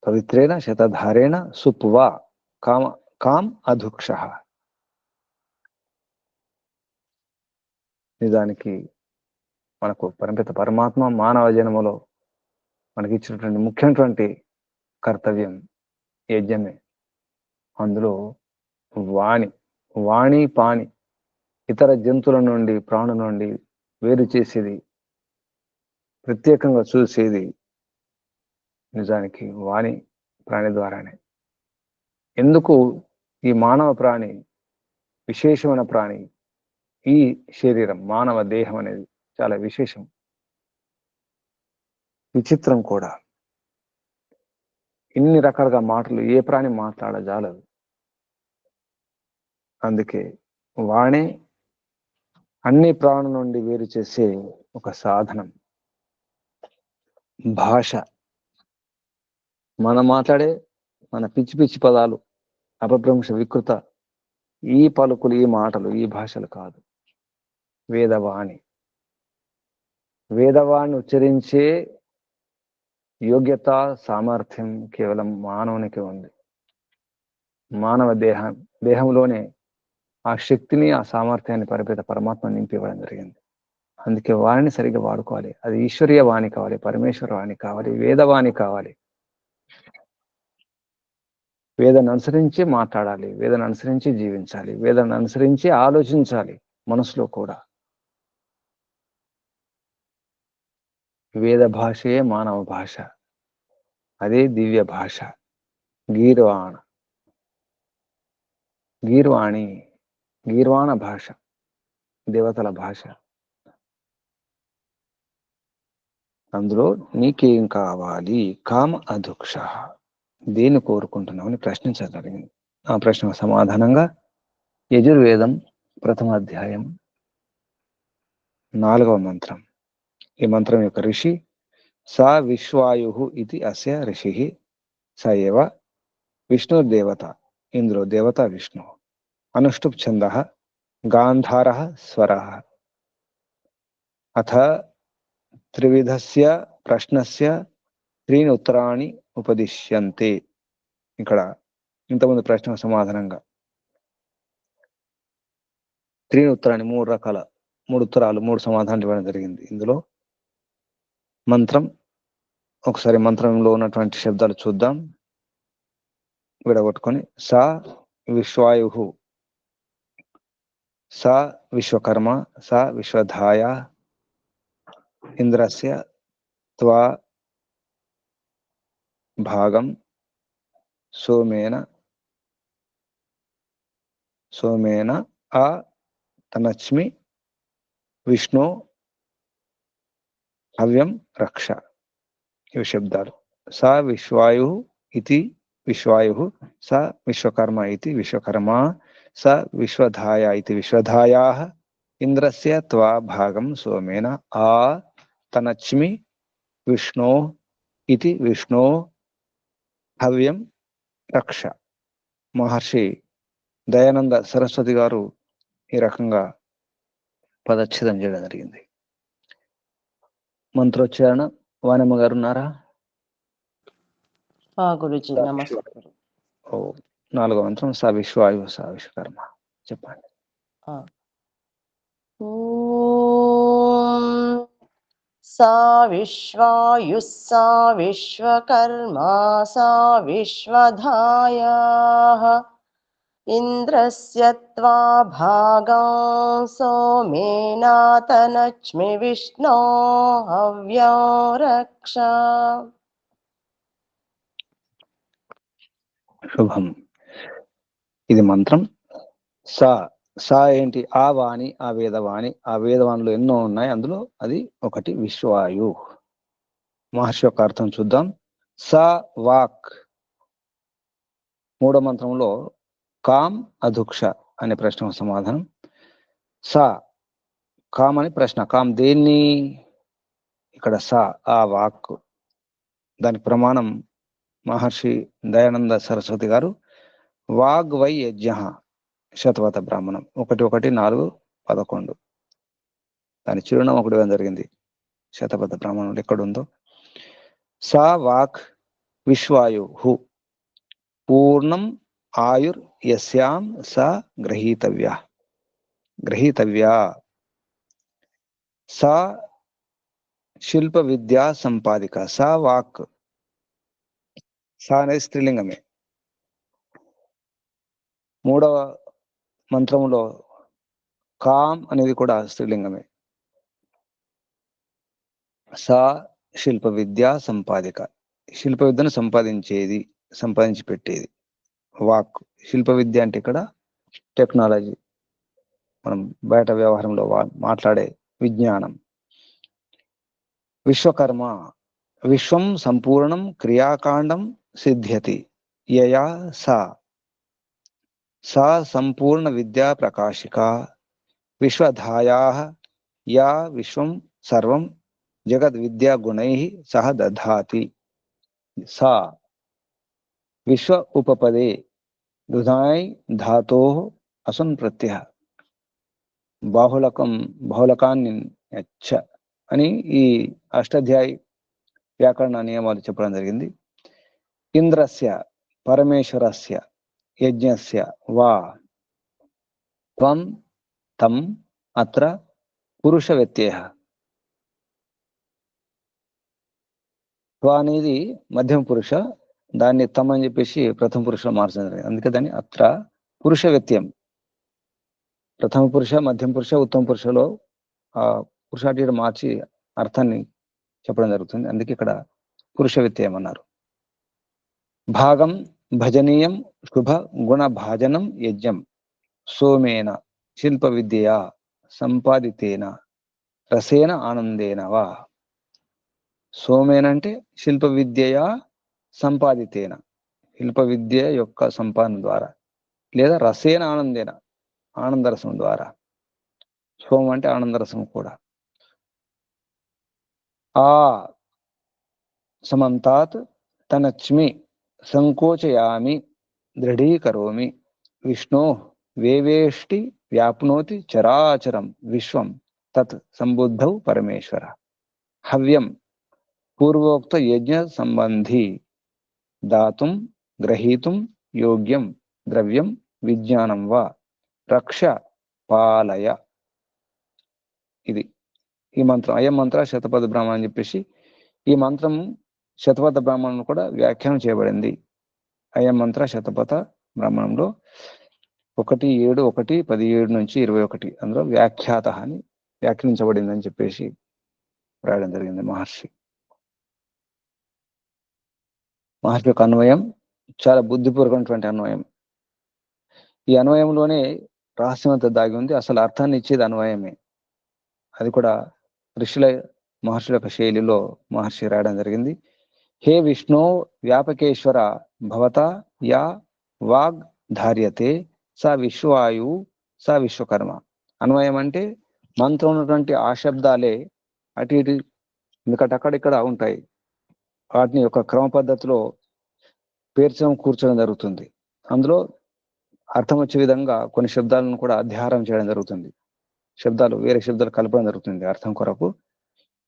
పవిత్రేణ శతధారేణ సుప్వా కాం అధుక్ష. నిజానికి మనకు పరమపిత పరమాత్మ మానవ జన్మలో మనకి ఇచ్చినటువంటి ముఖ్యమైనటువంటి కర్తవ్యం యజ్ఞమే. అందులో వాణి పాణి ఇతర జంతువుల నుండి ప్రాణుల నుండి వేరు చేసేది, ప్రత్యేకంగా చూసేది నిజానికి వాణి ప్రాణి ద్వారానే. ఎందుకు ఈ మానవ ప్రాణి విశేషమైన ప్రాణి? ఈ శరీరం మానవ దేహం అనేది చాలా విశేషం, విచిత్రం కూడా. ఇన్ని రకాలుగా మాటలు ఏ ప్రాణి మాట్లాడజాలదు. అందుకే వాణి అన్ని ప్రాణుల నుండి వేరు చేసే ఒక సాధనం. భాష, మనం మాట్లాడే మన పిచ్చి పిచ్చి పదాలు, అపభ్రంశ వికృత ఈ పలుకులు, ఈ మాటలు, ఈ భాషలు కాదు. వేదవాణి ఉచ్చరించే యోగ్యత, సామర్థ్యం కేవలం మానవునికి ఉంది. మానవ దేహంలోనే ఆ శక్తిని, ఆ సామర్థ్యాన్ని పరమపిత పరమాత్మ నింపి ఇవ్వడం జరిగింది. అందుకే వాణిని సరిగ్గా వాడుకోవాలి. అది ఈశ్వరీయ వాణి కావాలి, పరమేశ్వర వాణి కావాలి, వేదవాణి కావాలి. వేదాన్ని అనుసరించి మాట్లాడాలి, వేదాన్ని అనుసరించి జీవించాలి, వేదాన్ని అనుసరించి ఆలోచించాలి మనసులో కూడా. వేద భాషయే మానవ భాష, అదే దివ్య భాష. గీర్వాణ భాష, దేవతల భాష. అందులో నీకేం కావాలి? కామ అధుక్ష, దేన్ని కోరుకుంటున్నామని ప్రశ్నించగలిగింది. ఆ ప్రశ్నకు సమాధానంగా యజుర్వేదం 1వ అధ్యాయం 4వ మంత్రం. ఈ మంత్రం యొక్క ఋషి సా విశ్వాయు ఇది అస్య ఋషి స ఏవ విష్ణుర్దేవత. ఇందులో దేవత విష్ణు. అనుష్టుప్ ఛంద గాంధార స్వర. అథ త్రివిధస్య ప్రశ్నస్య 3 ఉత్తరాణి ఉపదిశ్యంతే. ఇక్కడ ఇంతకుముందు ప్రశ్నకు సమాధానంగా 3 ఉత్తరాన్ని 3 రకాల 3 ఉత్తరాలు 3 సమాధానాలు ఇవ్వడం జరిగింది. ఇందులో మంత్రం, ఒకసారి మంత్రంలో ఉన్నటువంటి శబ్దాలు చూద్దాం విడగొట్టుకొని. సా విశ్వాయు, సా విశ్వకర్మ, సా విశ్వధాయ, ఇంద్రస్య త్వా భాగం సోమేన ఆ తనచ్మి విష్ణు హవ్యం రక్ష. ఇవి శబ్దాలు. సా విశ్వాయు ఇది విశ్వాయు, స విశ్వకర్మ ఇది విశ్వకర్మ, స విశ్వధాయ ఇది విశ్వధాయా, ఇంద్రస్య త్వా భాగం సోమేన ఆ తనచ్మి విష్ణు ఇది విష్ణు హవ్యం రక్ష. మహర్షి దయానంద సరస్వతి గారు ఈ రకంగా పదచ్ఛేదం చేయడం జరిగింది. మంత్రోచ్చారణ వాణమ్మ గారు ఉన్నారా? గురుజీ నమస్కారం. 4వ మంత్రం సా విశ్వాయు సా విశ్వకర్మ. చెప్పండి. సా విశ్వాయు సా విశ్వకర్మ సా విశ్వధాయ ఇంద్రస్య త్వా భాగం సోమేనాతనచ్మి విష్ణో హవ్యం రక్ష. శుభం. ఇది మంత్రం. సా ఏంటి? ఆ వాణి, ఆ వేదవాణి. ఆ వేదవాణిలో ఎన్నో ఉన్నాయి, అందులో అది ఒకటి విశ్వాయు. మహర్షి యొక్క అర్థం చూద్దాం. సా వాక్. 3వ మంత్రంలో కామ్ అధుక్ష అనే ప్రశ్నకు సమాధానం. సా కామ్ అని ప్రశ్న. కామ్ దేన్ని? ఇక్కడ సా ఆ వాక్. దానికి ప్రమాణం మహర్షి దయానంద సరస్వతి గారు వాగ్వై యజ్ఞ శతవత బ్రాహ్మణం 1:1:4:11. దాని చిరునామా కూడా ఇవ్వడం జరిగింది. శతపథ బ్రాహ్మణుడు ఎక్కడుందో. సా వాక్ విశ్వాయు పూర్ణం ఆయుర్ యస్యాం స గ్రహీతవ్యా సా శిల్ప విద్యా సంపాదిక. సా వాక్, సా అనేది స్త్రీలింగమే. మూడవ మంత్రములో కామ్ అనేది కూడా స్త్రీలింగమే. సా శిల్ప విద్యా సంపాదిక, శిల్ప విద్యను సంపాదించి పెట్టేది వాక్. శిల్ప విద్య అంటే ఇక్కడ టెక్నాలజీ, మనం బయట వ్యవహారంలో మాట్లాడే విజ్ఞానం. విశ్వకర్మ, విశ్వం సంపూర్ణం క్రియాకాండం సిద్ధ్యతి యయా సా సంపూర్ణ విద్యా ప్రకాశిక విశ్వధాయా యా విశ్వం సర్వం జగద్ విద్యా గుణై సహ దధాతి. సా విశ్వ ఉపపదే దుధాయ్ ధాతో అసన్ ప్రత్యయ బాహుళకాన్ని అని ఈ అష్టాధ్యాయి వ్యాకరణ నియమాలు చెప్పడం జరిగింది. ఇంద్రస్య పరమేశ్వరస్య యజ్ఞస్య వా త్వం తం అత్ర పురుష వ్యత్యయ. త్వ అనేది మధ్యమ పురుష, దాన్ని తమ్ అని చెప్పేసి ప్రథమ పురుషలో మార్చడం జరిగింది. అందుకే దాన్ని అత్ర పురుష వ్యత్యం. ప్రథమ పురుష, మధ్యమ పురుష, ఉత్తమ పురుషలో ఆ పురుషాటి మార్చి అర్థాన్ని చెప్పడం జరుగుతుంది. అందుకే ఇక్కడ పురుష వ్యత్యయం అన్నారు. భాగం భజనీయం శుభ గుణ భాజనం యజ్ఞం సోమేన శిల్ప విద్యయా సంపాదితేన రసేన ఆనందేన వా. సోమేన అంటే శిల్ప విద్యయా సంపాదితేన, శిల్ప విద్య యొక్క సంపాదన ద్వారా, లేదా రసేన ఆనందేన ఆనందరసం ద్వారా. సోమం అంటే ఆనందరసం కూడా. ఆ సమంతాత్ తనచ్మి సంకోచయామి దృఢీకరోమి విష్ణో వేవేష్టి వ్యాప్నోతి చరాచరం విశ్వం తత్ సంబుద్ధౌ పరమేశ్వర. హవ్యం పూర్వోక్త యజ్ఞ సంబంధి దాతుం గ్రహీతుం యోగ్యం ద్రవ్యం విజ్ఞానం వా రక్ష పాలయ. ఇది ఈ మంత్రం. అయం మంత్ర శతపథ బ్రాహ్మణం అని చెప్పేసి ఈ మంత్రం శతపథ బ్రాహ్మణం కూడా వ్యాఖ్యానం చేయబడింది. అయం మంత్ర శతపథ బ్రాహ్మణంలో 1:7:17-21 అందులో వ్యాఖ్యాత అని వ్యాఖ్యానించబడింది అని చెప్పేసి రాయడం జరిగింది మహర్షి. మహర్షి యొక్క అన్వయం చాలా బుద్ధిపూర్వకమైనటువంటి అన్వయం. ఈ అన్వయంలోనే రహస్యమంతా దాగి ఉంది. అసలు అర్థాన్ని ఇచ్చేది అన్వయమే. అది కూడా మహర్షుల యొక్క శైలిలో మహర్షి రాయడం జరిగింది. హే విష్ణు వ్యాపకేశ్వర భవత యా వాగ్ ధార్యతే సా విశ్వాయు సా విశ్వకర్మ. అన్వయం అంటే మంత్రం ఉన్నటువంటి ఆ శబ్దాలే అటు ఇటు ఎందుకంటే అక్కడిక్కడ ఉంటాయి, వాటిని యొక్క క్రమ పద్ధతిలో పేర్చడం కూర్చడం జరుగుతుంది. అందులో అర్థం వచ్చే విధంగా కొన్ని శబ్దాలను కూడా అధ్యారం చేయడం జరుగుతుంది. వేరే శబ్దాలు కలపడం జరుగుతుంది అర్థం కొరకు.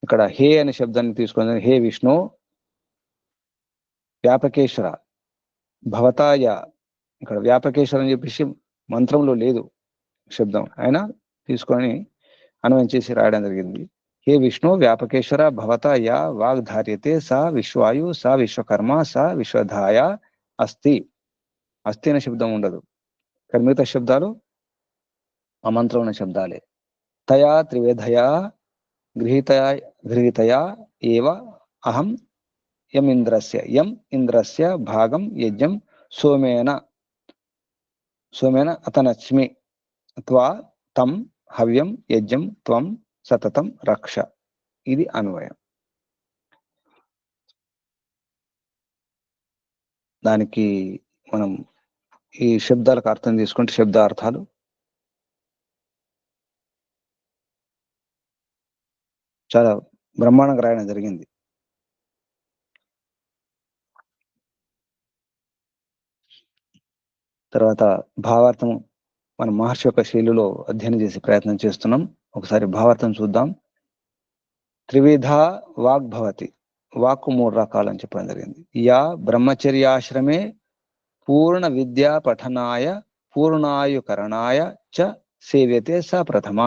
ఇక్కడ హే అనే శబ్దాన్ని తీసుకొని హే విష్ణు వ్యాపకేశ్వర భవతాయ. ఇక్కడ వ్యాపకేశ్వర అని చెప్పేసి మంత్రంలో లేదు శబ్దం, అయినా తీసుకొని అన్వయం చేసి రాయడం జరిగింది. హే విష్ణు వ్యాపకేశ్వర భవత యా వాగ్ ధార్యతే సా విశ్వాయు సా విశ్వకర్మ సా విశ్వధాయ అస్తి. అస్థి అనే శబ్దం ఉండదు. ఇక్కడ మిగతా శబ్దాలు ఆ మంత్రం ఉన్న శబ్దాలే. తయా త్రివేధయా గృహీతయా ఏవ అహం యం ఇంద్రస్య భాగం యజ్ఞం సోమేన అతనచ్మి త్వా తం హవ్యం యజ్ఞం త్వం సతతం రక్ష. ఇది అన్వయం. దానికి మనం ఈ శబ్దాలకు అర్థం తీసుకుంటే శబ్దార్థాలు చాలా బ్రహ్మాండంగా రాయడం జరిగింది. తర్వాత భావార్థం మన మహర్షి యొక్క శైలిలో అధ్యయనం చేసే ప్రయత్నం చేస్తున్నాం. ఒకసారి భావార్థం చూద్దాం. త్రివిధ వాగ్భవతి, వాక్కు 3 రకాలు అని చెప్పడం జరిగింది. యా బ్రహ్మచర్యాశ్రమే పూర్ణ విద్యా పఠనాయ పూర్ణాయుకరణాయ చ సేవ్యతే స ప్రథమ.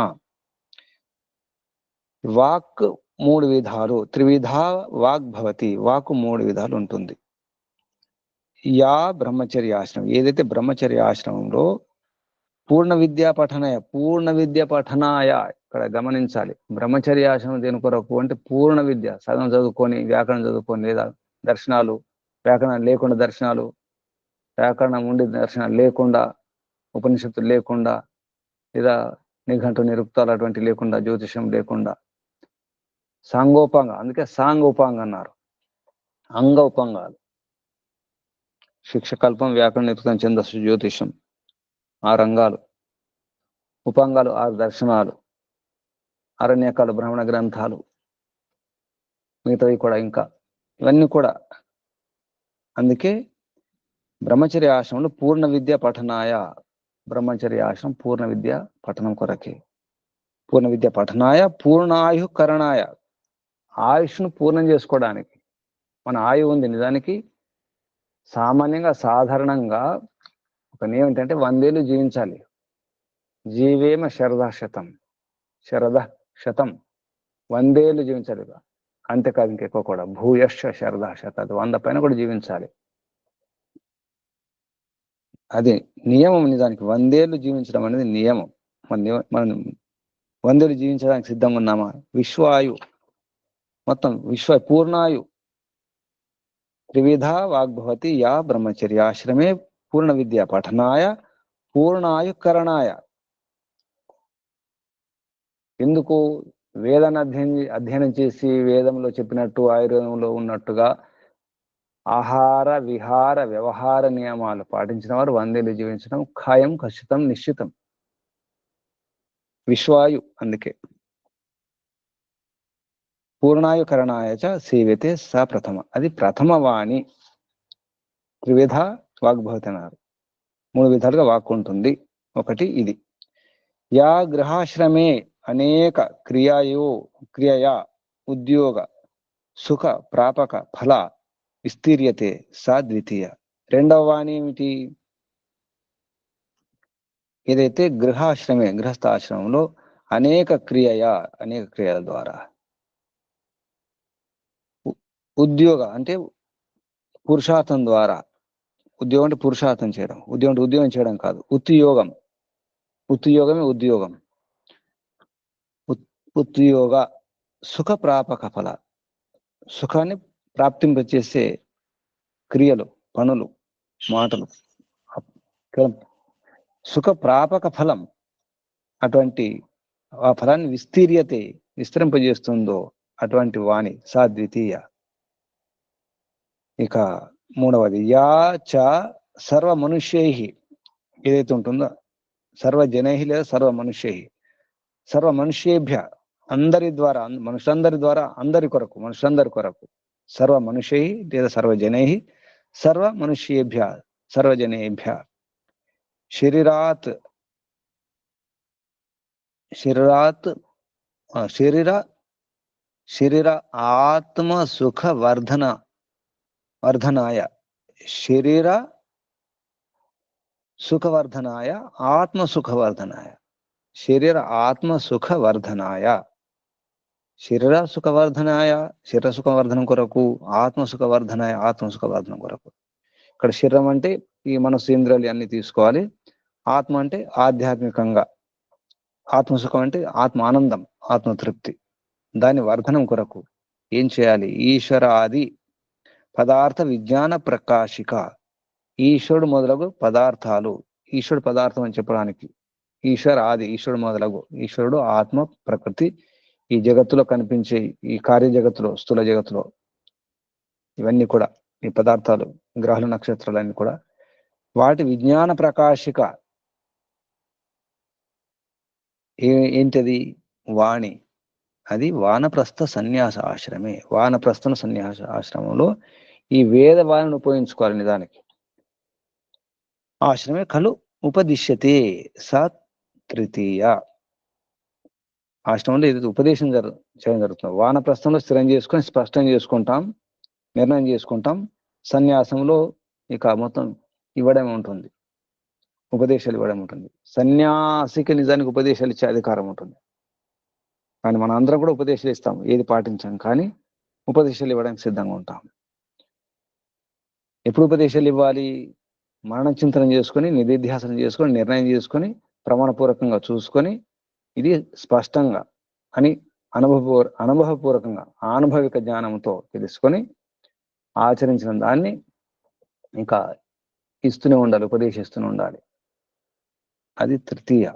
వాక్ 3 విధాలు, త్రివిధ వాగ్భవతి, వాక్కు 3 విధాలు ఉంటుంది. యా బ్రహ్మచర్యాశ్రమం, ఏదైతే బ్రహ్మచర్యాశ్రమంలో పూర్ణ విద్యా పఠనాయ, పూర్ణ విద్య పఠనాయ, ఇక్కడ గమనించాలి. బ్రహ్మచర్యాశ్రమం దేని కొరకు అంటే పూర్ణ విద్య, సగం చదువుకొని వ్యాకరణం చదువుకొని, లేదా దర్శనాలు, వ్యాకరణం లేకుండా దర్శనాలు, వ్యాకరణం ఉండి దర్శనాలు లేకుండా, ఉపనిషత్తులు లేకుండా, లేదా నిఘంటు నిరుక్తాలు అటువంటి లేకుండా, జ్యోతిషం లేకుండా, సాంగోపాంగ, అందుకే సాంగోపాంగ అన్నారు. అంగ ఉపాంగాలు, శిక్షకల్పం, వ్యాకరణ, నిరుక్తం, ఛందస్సు, జ్యోతిషం 6 అంగాలు, ఉపాంగాలు 6 దర్శనాలు, అరణ్యకాలు, బ్రాహ్మణ గ్రంథాలు, మిగతావి కూడా ఇంకా ఇవన్నీ కూడా. అందుకే బ్రహ్మచర్య ఆశ్రమంలో పూర్ణ విద్య పఠనాయ, బ్రహ్మచర్య ఆశ్రమం పూర్ణ విద్య పఠనం కొరకే. పూర్ణ విద్య పఠనాయ పూర్ణాయు కరణాయ, ఆయుష్ను పూర్ణం చేసుకోవడానికి. మన ఆయువు ఉంది నిజానికి. సామాన్యంగా సాధారణంగా ఒక నియమం ఏంటంటే 100 ఏళ్ళు జీవించాలి. జీవేమ శరద శతం, శరద శతం, 100 ఏళ్ళు జీవించాలి. అంతేకాదు ఇంకెక్కువ కూడా. భూయశ్చ శరద శత, 100 పైన కూడా జీవించాలి. అది నియమం నిజానికి. 100 ఏళ్ళు జీవించడం అనేది నియమం. మనం 100 ఏళ్ళు జీవించడానికి సిద్ధంగా ఉన్నామా? విశ్వాయు, మొత్తం పూర్ణాయు. త్రివిధ వాగ్భవతి యా బ్రహ్మచర్యాశ్రమే పూర్ణ విద్యా పఠనాయ పూర్ణాయుకరణాయ. ఎందుకు? వేదాన్ని అధ్యయనం చేసి వేదంలో చెప్పినట్టు, ఆయుర్వేదంలో ఉన్నట్టుగా ఆహార విహార వ్యవహార నియమాలు పాటించిన వారు 100 ఏళ్ళు జీవించడం ఖాయం, ఖచ్చితం, నిశ్చితం. విశ్వాయు. అందుకే పూర్ణాయుకరణాయ చ సేవ్యతే స ప్రథమ, అది ప్రథమ వాణి. త్రివిధ వాగ్భవతి అన్నారు. 3 విధాలుగా వాక్కు ఉంటుంది. ఒకటి ఇది. యా గృహాశ్రమే అనేక క్రియయా ఉద్యోగ సుఖ ప్రాపక ఫల విస్తీర్యతే సా ద్వితీయ. రెండవ వాణి ఏమిటి? ఏదైతే గృహాశ్రమే, గృహస్థాశ్రమంలో అనేక క్రియల ద్వారా, ఉద్యోగ అంటే పురుషార్థం ద్వారా, ఉద్యోగం అంటే పురుషార్థం చేయడం, ఉద్యోగం అంటే ఉద్యోగం చేయడం కాదు, ఉద్యోగమే ఉద్యోగం. ఉద్యోగ సుఖ ప్రాపక ఫల, సుఖాన్ని ప్రాప్తింపచేసే క్రియలు, పనులు, మాటలు, సుఖ ప్రాపక ఫలం. అటువంటి ఆ ఫలాన్ని విస్తరింపజేస్తుందో అటువంటి వాణి సా ద్వితీయ. ఇక మూడవది యా చ సర్వ మనుష్యై, ఏదైతే ఉంటుందో సర్వజనై లేదా సర్వ మనుష్యై, సర్వ మనుష్యేభ్య, అందరి ద్వారా, మనుషులందరి ద్వారా, అందరి కొరకు, మనుషులందరి కొరకు, సర్వ మనుష్యై లేదా సర్వజనై, సర్వ మనుష్యేభ్య సర్వజనేభ్య, శరీర ఆత్మ సుఖ వర్ధనాయ, శరీర సుఖవర్ధనాయ ఆత్మ సుఖవర్ధనాయ, శరీర ఆత్మ సుఖవర్ధనాయ, శరీర సుఖవర్ధనాయ, శరీర సుఖవర్ధనం కొరకు, ఆత్మ సుఖవర్ధనాయ, ఆత్మ సుఖవర్ధనం కొరకు. ఇక్కడ శరీరం అంటే ఈ మనసు, ఇంద్రియాలు అన్ని తీసుకోవాలి. ఆత్మ అంటే ఆధ్యాత్మికంగా, ఆత్మసుఖం అంటే ఆత్మ ఆనందం, ఆత్మతృప్తి. దాని వర్ధనం కొరకు ఏం చేయాలి? ఈశ్వరాది పదార్థ విజ్ఞాన ప్రకాశిక, ఈశ్వరుడు మొదలగు పదార్థాలు, ఈశ్వరుడు పదార్థం అని చెప్పడానికి ఈశ్వర ఆది, ఈశ్వరుడు మొదలగు, ఈశ్వరుడు ఆత్మ, ప్రకృతి, ఈ జగత్తులో కనిపించే ఈ కార్య జగత్తులో, స్థూల జగత్తులో ఇవన్నీ కూడా, ఈ పదార్థాలు, గ్రహాలు, నక్షత్రాలన్నీ కూడా వాటి విజ్ఞాన ప్రకాశిక. ఏంటది? వాణి. అది వానప్రస్థ సన్యాస ఆశ్రమే. వానప్రస్థ సన్యాస ఆశ్రమంలో ఈ వేద వాణిని ఉపయోగించుకోవాలి. నిజానికి ఆశ్రమే ఖలు ఉపదిశ్యతే స తృతీయ. ఆశ్రమంలో ఏదైతే ఉపదేశం చేయడం జరుగుతుందో, వానప్రస్థంలో స్థిరం చేసుకొని స్పష్టం చేసుకుంటాం, నిర్ణయం చేసుకుంటాం. సన్యాసంలో ఇక మొత్తం ఇవ్వడం ఉంటుంది, ఉపదేశాలు ఇవ్వడం ఉంటుంది. సన్యాసికి నిజానికి ఉపదేశాలు ఇచ్చే అధికారం ఉంటుంది, కానీ మన అందరం కూడా ఉపదేశాలు ఇస్తాం, ఏది పాటించాం, కానీ ఉపదేశాలు ఇవ్వడానికి సిద్ధంగా ఉంటాం. ఎప్పుడు ఉపదేశాలు ఇవ్వాలి? మరణ చింతనం చేసుకొని, నిధిధ్యాసనం చేసుకొని, నిర్ణయం చేసుకొని, ప్రమాణపూర్వకంగా చూసుకొని, ఇది స్పష్టంగా అని అనుభవపూర్వకంగా ఆనుభవిక జ్ఞానంతో తెలుసుకొని ఆచరించిన దాన్ని ఇంకా ఇస్తూనే ఉండాలి, ఉపదేశిస్తూనే ఉండాలి. అది తృతీయ.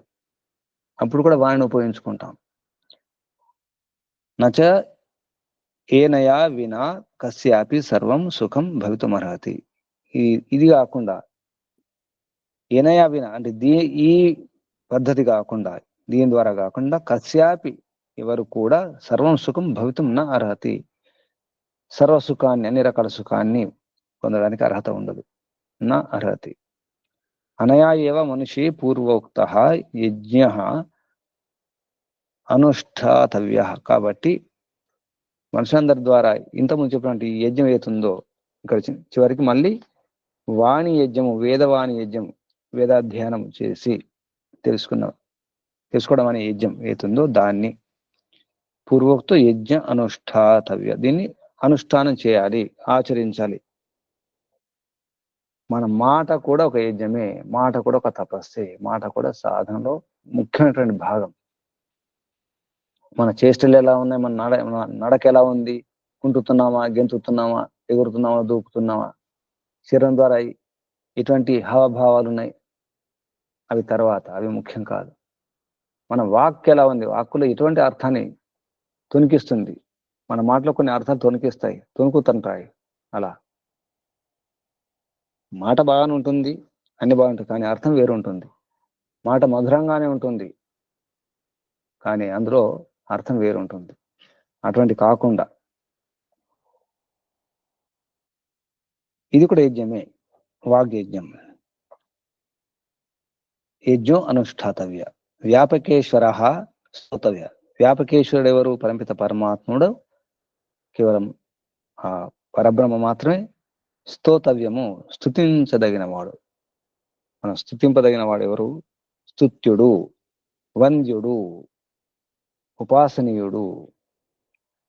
అప్పుడు కూడా వాణిని ఉపయోగించుకుంటాం. నచ ఏనయా వినా కస్యాపి సర్వం సుఖం భవితుమర్హతి. ఇది కాకుండా ఏనయా వినా అంటే ఈ పద్ధతి కాకుండా, దీని ద్వారా కాకుండా కస్యాపి ఎవరు కూడా సర్వం సుఖం భవితం న అర్హతి, సర్వసుఖాన్ని, అన్ని రకాల సుఖాన్ని పొందడానికి అర్హత ఉండదు. నా అర్హతి. అనయా ఏవ మనుషి పూర్వోక్త యజ్ఞ అనుష్ఠాతవ్య. కాబట్టి మనుషులందరి ద్వారా ఇంతకుముందు చెప్పినటువంటి యజ్ఞం ఏతుందో ఇక్కడ చివరికి మళ్ళీ వాణి యజ్ఞము, వేదవాణి యజ్ఞం, వేదాధ్యయనం చేసి తెలుసుకోవడం అనే యజ్ఞం ఏతుందో దాన్ని పూర్వోక్త యజ్ఞ అనుష్ఠాతవ్య, దీన్ని అనుష్ఠానం చేయాలి, ఆచరించాలి. మన మాట కూడా ఒక యజ్ఞమే, మాట కూడా ఒక తపస్సే, మాట కూడా సాధనలో ముఖ్యమైనటువంటి భాగం. మన చేష్టలు ఎలా ఉన్నాయి, మన నడక ఎలా ఉంది, కుంటుతున్నామా, గెంతుతున్నామా, ఎగురుతున్నామా, దూకుతున్నామా, శరీరం ద్వారా ఇటువంటి హావభావాలు ఉన్నాయి, అవి తర్వాత, అవి ముఖ్యం కాదు. మన వాక్ ఎలా ఉంది, వాక్కులో ఎటువంటి అర్థాన్ని తొనికిస్తుంది, మన మాటలో కొన్ని అర్థాలు తొనికిస్తాయి, తొనుకుతుంటాయి. అలా మాట బాగానే ఉంటుంది, అన్ని బాగుంటుంది, కానీ అర్థం వేరు ఉంటుంది. మాట మధురంగానే ఉంటుంది, కానీ అందులో అర్థం వేరు ఉంటుంది. అటువంటి కాకుండా ఇది కూడా యజ్ఞమే, వాగ్యజ్ఞం. యజ్ఞో అనుష్ఠాతవ్య. వ్యాపకేశ్వర స్తోతవ్య. వ్యాపకేశ్వరుడు ఎవరు? పరమిత పరమాత్ముడు, కేవలం ఆ పరబ్రహ్మ మాత్రమే. స్తోతవ్యము, స్తుతించదగిన వాడు. మనం స్తుతింపదగిన వాడు ఎవరు? స్తుత్యుడు, వంద్యుడు, ఉపాసనీయుడు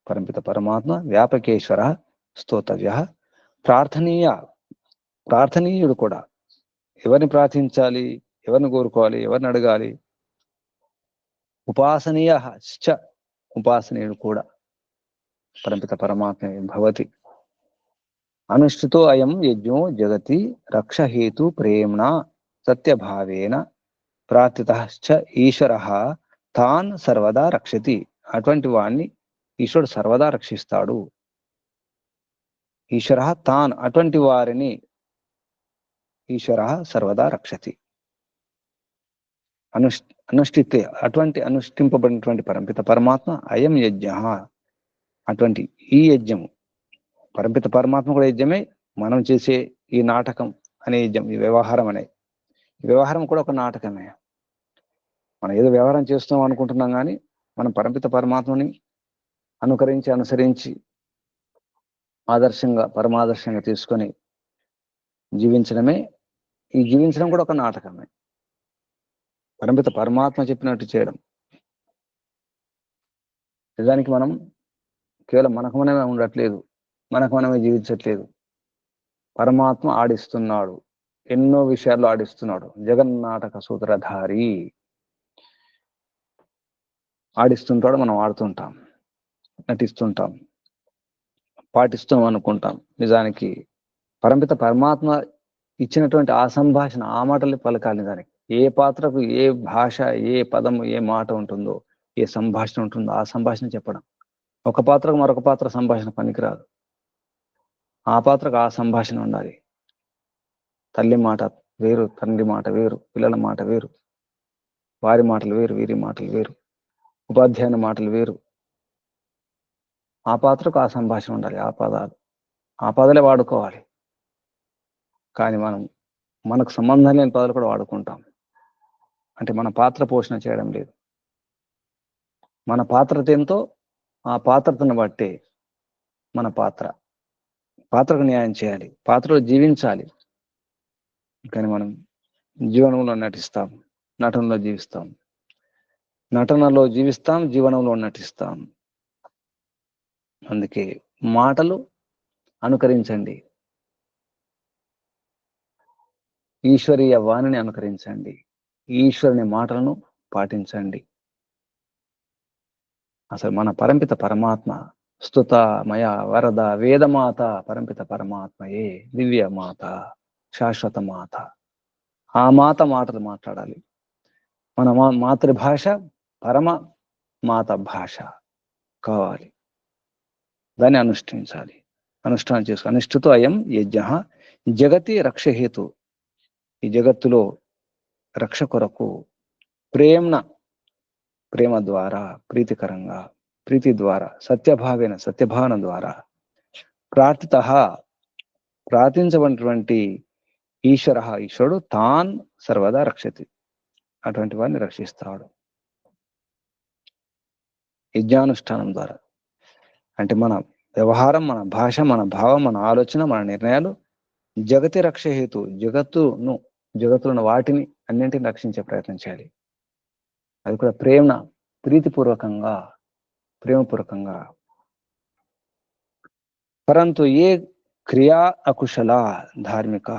పరమిత పరమాత్మ. వ్యాపకేశ్వర స్తోతవ్య. ప్రార్థనీయుడు కూడా. ఎవరిని ప్రార్థించాలి, ఎవరిని కోరుకోవాలి, ఎవరిని అడగాలి? ఉపాసనీయ ఉపాసనీయుడు కూడా పరమిత పరమాత్మ భవతి. అనుష్ఠితో అయం యజ్ఞో జగతి రక్షహేతు ప్రేమ్ణ సత్యభావేన ప్రార్థితశ్చ ఈశ్వర తాన్ సర్వదా రక్షతి. అటువంటి వాణ్ణి ఈశ్వరుడు సర్వదా రక్షిస్తాడు. ఈశ్వర తాన్, అటువంటి వారిని ఈశ్వర సర్వదా రక్షతి. అనుష్ఠితే, అటువంటి అనుష్ఠింపబడినటువంటి పరమిత పరమాత్మ. అయం యజ్ఞ, అటువంటి ఈ యజ్ఞము. పరమిత పరమాత్మ కూడా యజ్ఞమే. మనం చేసే ఈ నాటకం అనే యజ్ఞం, ఈ వ్యవహారం అనే వ్యవహారం కూడా ఒక నాటకమే. మనం ఏదో వ్యవహారం చేస్తున్నాం అనుకుంటున్నాం, కానీ మనం పరమిత పరమాత్మని అనుసరించి ఆదర్శంగా, పరమాదర్శంగా తీసుకొని జీవించడమే. ఈ జీవించడం కూడా ఒక నాటకమే. పరమిత పరమాత్మ చెప్పినట్టు చేయడం. నిజానికి మనం కేవలం మనకు మనమే ఉండట్లేదు, మనకు మనమే జీవించట్లేదు. పరమాత్మ ఆడిస్తున్నాడు, ఎన్నో విషయాల్లో ఆడిస్తున్నాడు. జగన్నాటక సూత్రధారి ఆడిస్తుంటాడు, మనం ఆడుతుంటాం, నటిస్తుంటాం, పాటిస్తాం అనుకుంటాం. నిజానికి పరమిత పరమాత్మ ఇచ్చినటువంటి ఆ సంభాషణ, ఆ మాటలు పలకాలి. నిజానికి ఏ పాత్రకు ఏ భాష, ఏ పదం, ఏ మాట ఉంటుందో, ఏ సంభాషణ ఉంటుందో ఆ సంభాషణ చెప్పడం. ఒక పాత్రకు మరొక పాత్ర సంభాషణ పనికిరాదు. ఆ పాత్రకు ఆ సంభాషణ ఉండాలి. తల్లి మాట వేరు, తండ్రి మాట వేరు, పిల్లల మాట వేరు, వారి మాటలు వేరు, వీరి మాటలు వేరు, ఉపాధ్యాయుని మాటలు వేరు. ఆ పాత్రకు ఆ సంభాషణ ఉండాలి, ఆ పదాలే వాడుకోవాలి. కానీ మనం మనకు సంబంధం లేని పదాలు కూడా వాడుకుంటాం. అంటే మన పాత్ర పోషణ చేయడం లేదు. మన పాత్రత ఎంతో ఆ పాత్రతను బట్టే మన పాత్రకు న్యాయం చేయాలి, పాత్రలో జీవించాలి. కానీ మనం జీవనంలో నటిస్తాం, నటనలో జీవిస్తాం, నటనలో జీవిస్తాం, జీవనంలో నటిస్తాం. అందుకే మాటలు అనుకరించండి, ఈశ్వరీయ వాణిని అనుకరించండి, ఈశ్వరుని మాటలను పాటించండి. అసలు మన పరంపిత పరమాత్మ స్తుత మయ వరద వేదమాత పరంపిత పరమాత్మయే దివ్య మాత, శాశ్వత మాత. ఆ మాటలు మాట్లాడాలి. మన మాతృభాష పరమ మాత భాష కావాలి. దాన్ని అనుష్ఠించాలి. అనుష్ఠానం చేసుకో అనుష్ఠితో అయం యజ్ఞ జగతి రక్షహేతు. ఈ జగత్తులో రక్ష కొరకు ప్రేమ ద్వారా, ప్రీతికరంగా, ప్రీతి ద్వారా, సత్యభావన ద్వారా ప్రార్థించబడినటువంటి ఈశ్వరుడు తాన్ సర్వదా రక్షతి. అటువంటి వారిని రక్షిస్తాడు యజ్ఞానుష్ఠానం ద్వారా. అంటే మన వ్యవహారం, మన భాష, మన భావం, మన ఆలోచన, మన నిర్ణయాలు జగతి రక్షహేతు, జగత్తులను వాటిని అన్నింటిని రక్షించే ప్రయత్నం చేయాలి. అది కూడా ప్రీతిపూర్వకంగా, ప్రేమపూర్వకంగా. పరంతు ఏ క్రియా అకుశల ధార్మిక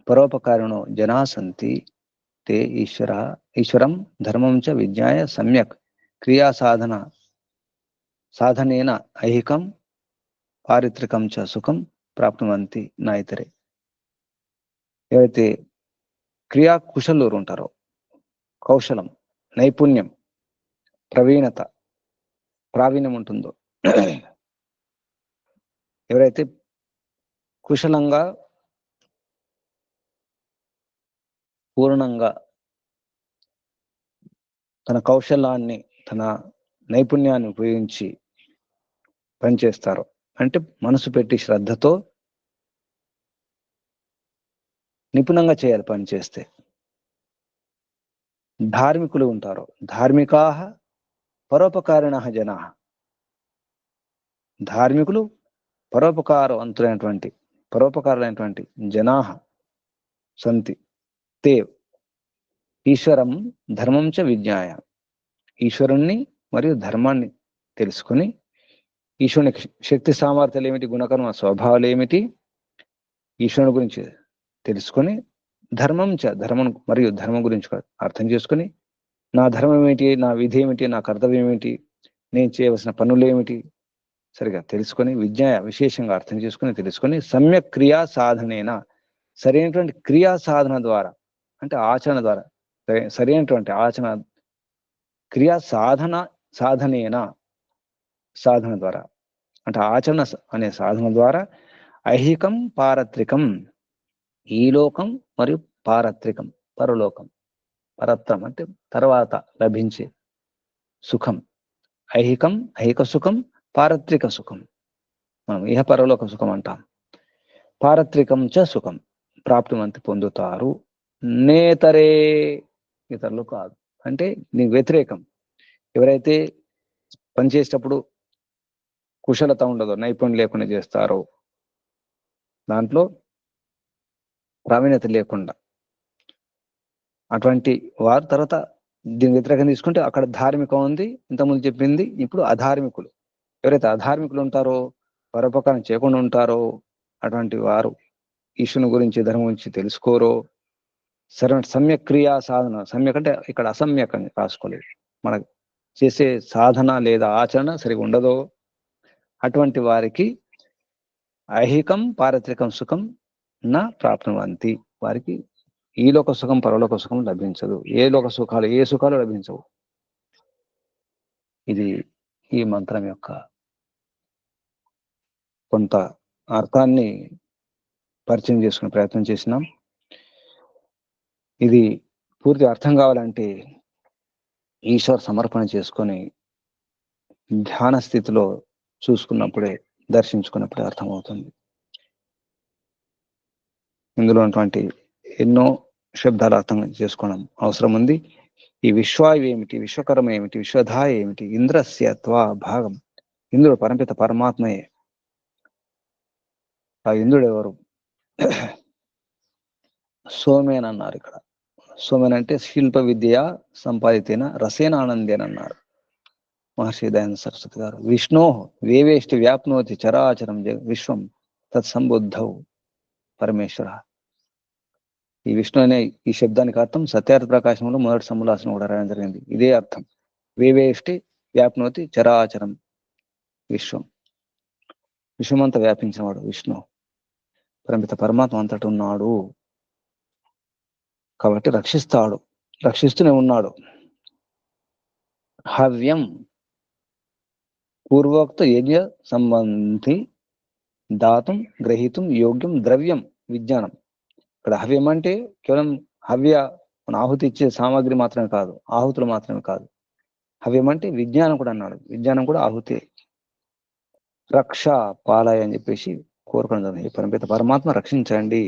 పరోపకారిణో జనా సంతి తే ఈశ్వరం ధర్మం చ విజ్ఞాయ సమ్యక్ క్రియా సాధనేన ఐహికం పారిత్రికం చ సుఖం ప్రాప్నువంతి నా ఇతరే. ఎవరైతే క్రియా కుశలురు ఉంటారో, కౌశలం, నైపుణ్యం, ప్రావీణ్యం ఉంటుందో, ఎవరైతే కుశలంగా పూర్ణంగా తన కౌశలాన్ని, తన నైపుణ్యాన్ని ఉపయోగించి పనిచేస్తారో, అంటే మనసు పెట్టి శ్రద్ధతో నిపుణంగా చేయాలి పని చేస్తే. ధార్మికులు ఉంటారు, ధార్మికాః పరోపకారిణః జనాః. ధార్మికులు పరోపకారులైనటువంటి జనాః సంతి తే ఈశ్వరం ధర్మం చ విజ్ఞాయ. ఈశ్వరుణ్ణి మరియు ధర్మాన్ని తెలుసుకుని, ఈశ్వరుని శక్తి సామర్థ్యాలు ఏమిటి, గుణకర్మ స్వభావాలు ఏమిటి, ఈశ్వరుని గురించి తెలుసుకొని, ధర్మం మరియు ధర్మం గురించి అర్థం చేసుకుని, నా ధర్మం ఏమిటి, నా విధి ఏమిటి, నా కర్తవ్యం ఏమిటి, నేను చేయవలసిన పనులు ఏమిటి సరిగా తెలుసుకొని, విశేషంగా అర్థం తెలుసుకొని సమ్యక్ క్రియా సాధనేన, సరైనటువంటి క్రియా సాధన ద్వారా, అంటే ఆచరణ ద్వారా, సరైనటువంటి ఆచరణ క్రియా సాధన ద్వారా, అంటే ఆచరణ అనే సాధన ద్వారా ఐహికం పారత్రికం, ఈ లోకం మరియు పారత్రికం పరలోకం, పరత్రం అంటే తర్వాత లభించే సుఖం. ఐహిక సుఖం, పారత్రిక సుఖం, మనం ఇహ పరలోక సుఖం అంటాం. పారత్రికం చ సుఖం ప్రాప్తిమంతి పొందుతారు, నేతరే ఇతరులు కాదు. అంటే నీకు వ్యతిరేకం. ఎవరైతే పనిచేసేటప్పుడు కుశలత ఉండదో, నైపుణ్యం లేకుండా చేస్తారో, దాంట్లో ప్రావీణ్యత లేకుండా, అటువంటి వారు తర్వాత దీని వ్యతిరేకం తీసుకుంటే అక్కడ ధార్మికం ఉంది, ఇంతకుముందు చెప్పింది. ఇప్పుడు అధార్మికులు, ఎవరైతే అధార్మికులు ఉంటారో, పరోపకారం చేయకుండా ఉంటారో, అటువంటి వారు ఈశ్వరుని గురించి, ధర్మం గురించి తెలుసుకోరో, సమ్యక్ క్రియా సాధన, సమ్యక్ అంటే ఇక్కడ అసమ్యక్ అని రాసుకోలేదు, మనకు చేసే సాధన లేదా ఆచరణ సరిగా ఉండదో, అటువంటి వారికి ఐహికం పారత్రికం సుఖం నా ప్రాప్నువంతి, వారికి ఈ లోక సుఖం పరలోక సుఖం లభించదు. ఏ సుఖాలు లభించవు. ఇది ఈ మంత్రం యొక్క కొంత అర్థాన్ని పరిచయం చేసుకునే ప్రయత్నం చేసినాం. ఇది పూర్తి అర్థం కావాలంటే ఈశ్వర సమర్పణ చేసుకొని ధ్యాన స్థితిలో చూసుకున్నప్పుడే, దర్శించుకున్నప్పుడే అర్థమవుతుంది. ఇందులో ఉన్నటువంటి ఎన్నో శబ్దాలు అర్థం చేసుకోవడం అవసరం ఉంది. ఈ విశ్వాయు ఏమిటి, విశ్వకర్మ ఏమిటి, విశ్వధాయ ఏమిటి, ఇంద్రస్య త్వా భాగం, ఇంద్రుడు పరమిత పరమాత్మయే. ఆ ఇంద్రుడు ఎవరు? సోమేన్ అన్నారు ఇక్కడ. సోమేన్ అంటే శిల్ప విద్య సంపాదితేన రసేన ఆనందేన అన్నారు మహర్షి దయానంద సరస్వతి గారు. విష్ణో వేవేష్టి వ్యాప్నోతి చరాచరం విశ్వం తత్సంబుద్ధౌ పరమేశ్వర. ఈ విష్ణు అనే ఈ శబ్దానికి అర్థం సత్యార్థ ప్రకాశంలో మొదటి సములాసనం కూడా రాయడం జరిగింది. ఇదే అర్థం. వేవేష్టి వ్యాప్నోతి చరాచరం విశ్వం. విశ్వమంతా వ్యాపించినవాడు విష్ణు. పరమిత పరమాత్మ అంతటి ఉన్నాడు కాబట్టి రక్షిస్తాడు, రక్షిస్తూనే ఉన్నాడు. హవ్యం పూర్వోక్త యజ్ఞ సంబంధి దాతం గ్రహీతం యోగ్యం ద్రవ్యం విజ్ఞానం. ఇక్కడ హవ్యం అంటే కేవలం హవ్య మన ఆహుతి ఇచ్చే సామాగ్రి మాత్రమే కాదు, ఆహుతులు మాత్రమే కాదు. హవ్యం అంటే విజ్ఞానం కూడా అన్నాడు. విజ్ఞానం కూడా ఆహుతే. రక్ష పాలాయ అని చెప్పేసి కోరుకోవడం జరిగింది. పరమిత పరమాత్మ రక్షించండి,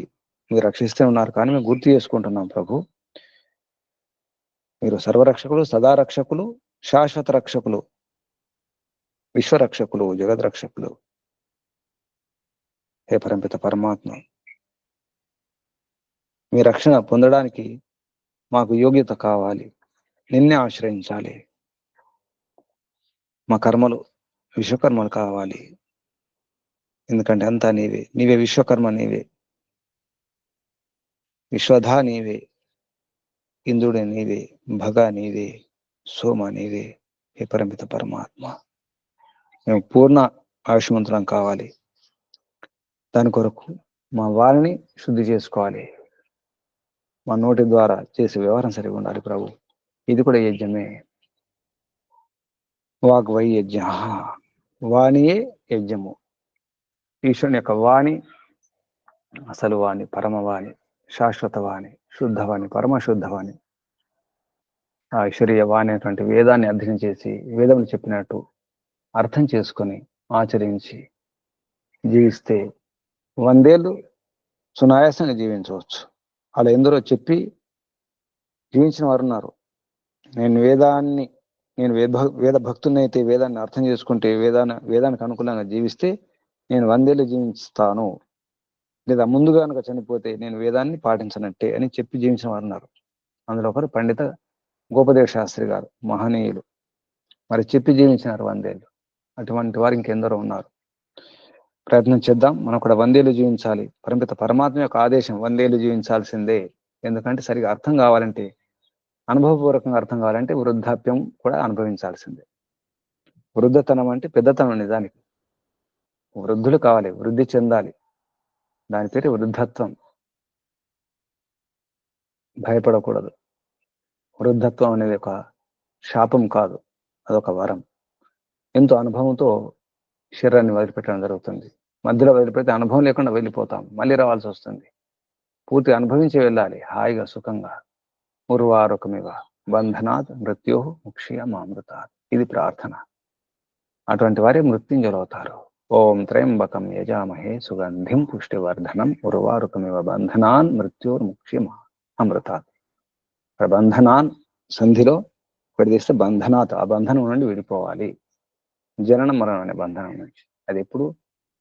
మీరు రక్షిస్తూ ఉన్నారు కానీ మేము గుర్తు చేసుకుంటున్నాం ప్రభు, మీరు సర్వరక్షకులు, సదారక్షకులు, శాశ్వత రక్షకులు, విశ్వరక్షకులు, జగద్రక్షకులు. హే పరమిత పరమాత్మ, మీ రక్షణ పొందడానికి మాకు యోగ్యత కావాలి, నిన్నే ఆశ్రయించాలి. మా కర్మలు విశ్వకర్మలు కావాలి, ఎందుకంటే అంతా నీవే. నీవే విశ్వకర్మ, నీవే విశ్వధా, నీవే ఇంద్రుడే, నీవే భగ, నీవే సోమ, నీవే. హే పరమిత పరమాత్మ, మేము పూర్ణ ఆయుష్మంతులం కావాలి. దాని కొరకు మా వారిని శుద్ధి చేసుకోవాలి. మా నోటి ద్వారా చేసే వ్యవహారం సరిగా ఉండాలి ప్రభు. ఇది కూడా యజ్ఞమే. వాగ్వై యజ్ఞ, వాణియే యజ్ఞము. ఈశ్వరుని యొక్క వాణి అసలు వాణి, పరమవాణి, శాశ్వత వాణి, శుద్ధవాణి, పరమశుద్ధవాణి. ఆ ఈశ్వరీయ వాణి అనేటువంటి వేదాన్ని అధ్యయనం చేసి వేదములు చెప్పినట్టు అర్థం చేసుకొని ఆచరించి జీవిస్తే 100 ఏళ్ళు సునాయాసంగా జీవించవచ్చు. అలా ఎందరో చెప్పి జీవించిన వారు ఉన్నారు. నేను వేద భక్తుని అయితే, వేదాన్ని అర్థం చేసుకుంటే, వేదానికి అనుకూలంగా జీవిస్తే నేను 100 ఏళ్ళు జీవిస్తాను, లేదా ముందుగా కనుక చనిపోతే నేను వేదాన్ని పాటించనట్టే అని చెప్పి జీవించిన వారు ఉన్నారు. అందులో ఒకరు పండిత గోపదేవ శాస్త్రి గారు, మహనీయులు. మరి చెప్పి జీవించినారు 100 ఏళ్ళు. అటువంటి వారు ఇంకెందరో ఉన్నారు. ప్రయత్నం చేద్దాం, మనం కూడా 100 ఏళ్ళు జీవించాలి. పరమిత పరమాత్మ యొక్క ఆదేశం 100 ఏళ్ళు జీవించాల్సిందే. ఎందుకంటే సరిగా అర్థం కావాలంటే, అనుభవపూర్వకంగా అర్థం కావాలంటే వృద్ధాప్యం కూడా అనుభవించాల్సిందే. వృద్ధతనం అంటే పెద్దతనం. నిజానికి వృద్ధులు కావాలి, వృద్ధి చెందాలి. దాని పేరు వృద్ధత్వం. భయపడకూడదు. వృద్ధత్వం అనేది ఒక శాపం కాదు, అదొక వరం. ఎంతో అనుభవంతో శరీరాన్ని వదిలిపెట్టడం జరుగుతుంది. మధ్యలో వదిలిపెడితే అనుభవం లేకుండా వెళ్ళిపోతాం, మళ్ళీ రావాల్సి వస్తుంది. పూర్తి అనుభవించి వెళ్ళాలి, హాయిగా సుఖంగా. ఉర్వారుకమివ బంధనాత్ మృత్యు ముక్ష్య మామృతాత్. ఇది ప్రార్థన. అటువంటి వారే మృత్యుంజలవుతారు. ఓం త్రయంబకం యజామహే సుగంధిం పుష్టివర్ధనం ఉర్వారుకమివ బంధనాన్ మృత్యుర్ముక్ష్య అమృతాత్. బంధనాన్ సంధిలో విడదీస్తే బంధనాత్, ఆ బంధనం నుండి విడిపోవాలి. జననం మరణం అనే బంధనం నుంచి. అది ఎప్పుడు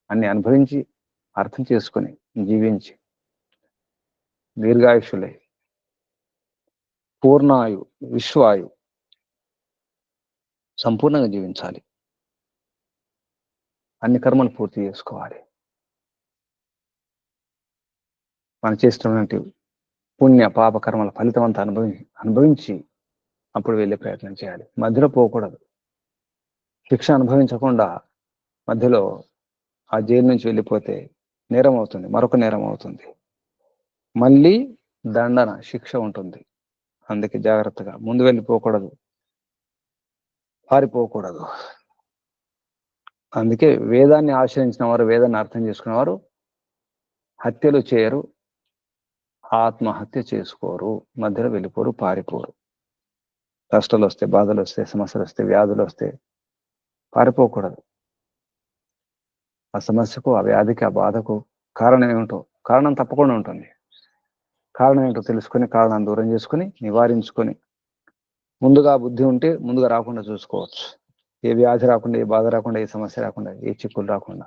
అన్ని అనుభవించి అర్థం చేసుకొని జీవించి దీర్ఘాయుషులై పూర్ణాయు విశ్వాయు సంపూర్ణంగా జీవించాలి. అన్ని కర్మలు పూర్తి చేసుకోవాలి. మనం చేస్తున్నటువంటి పుణ్య పాప కర్మల ఫలితం అంతా అనుభవించి అప్పుడు వెళ్ళే ప్రయత్నం చేయాలి. మధ్యలో పోకూడదు. శిక్ష అనుభవించకుండా మధ్యలో ఆ జైలు నుంచి వెళ్ళిపోతే నేరం అవుతుంది, మరొక నేరం అవుతుంది, మళ్ళీ దండన శిక్ష ఉంటుంది. అందుకే జాగ్రత్తగా ముందు వెళ్ళిపోకూడదు, పారిపోకూడదు. అందుకే వేదాన్ని ఆశ్రయించిన వారు, వేదాన్ని అర్థం చేసుకునేవారు హత్యలు చేయరు, ఆత్మహత్య చేసుకోరు, మధ్యలో వెళ్ళిపోరు, పారిపోరు. కష్టాలు వస్తే, బాధలు వస్తే, సమస్యలు వస్తే, వ్యాధులు వస్తే పారిపోకూడదు. ఆ సమస్యకు, ఆ వ్యాధికి, ఆ బాధకు కారణం ఏమిటో, కారణం తప్పకుండా ఉంటుంది. కారణం ఏంటో తెలుసుకొని కారణాన్ని దూరం చేసుకొని నివారించుకొని ముందుగా బుద్ధి ఉంటే ముందుగా రాకుండా చూసుకోవచ్చు. ఏ వ్యాధి రాకుండా, ఏ బాధ రాకుండా, ఏ సమస్య రాకుండా, ఏ చిక్కులు రాకుండా.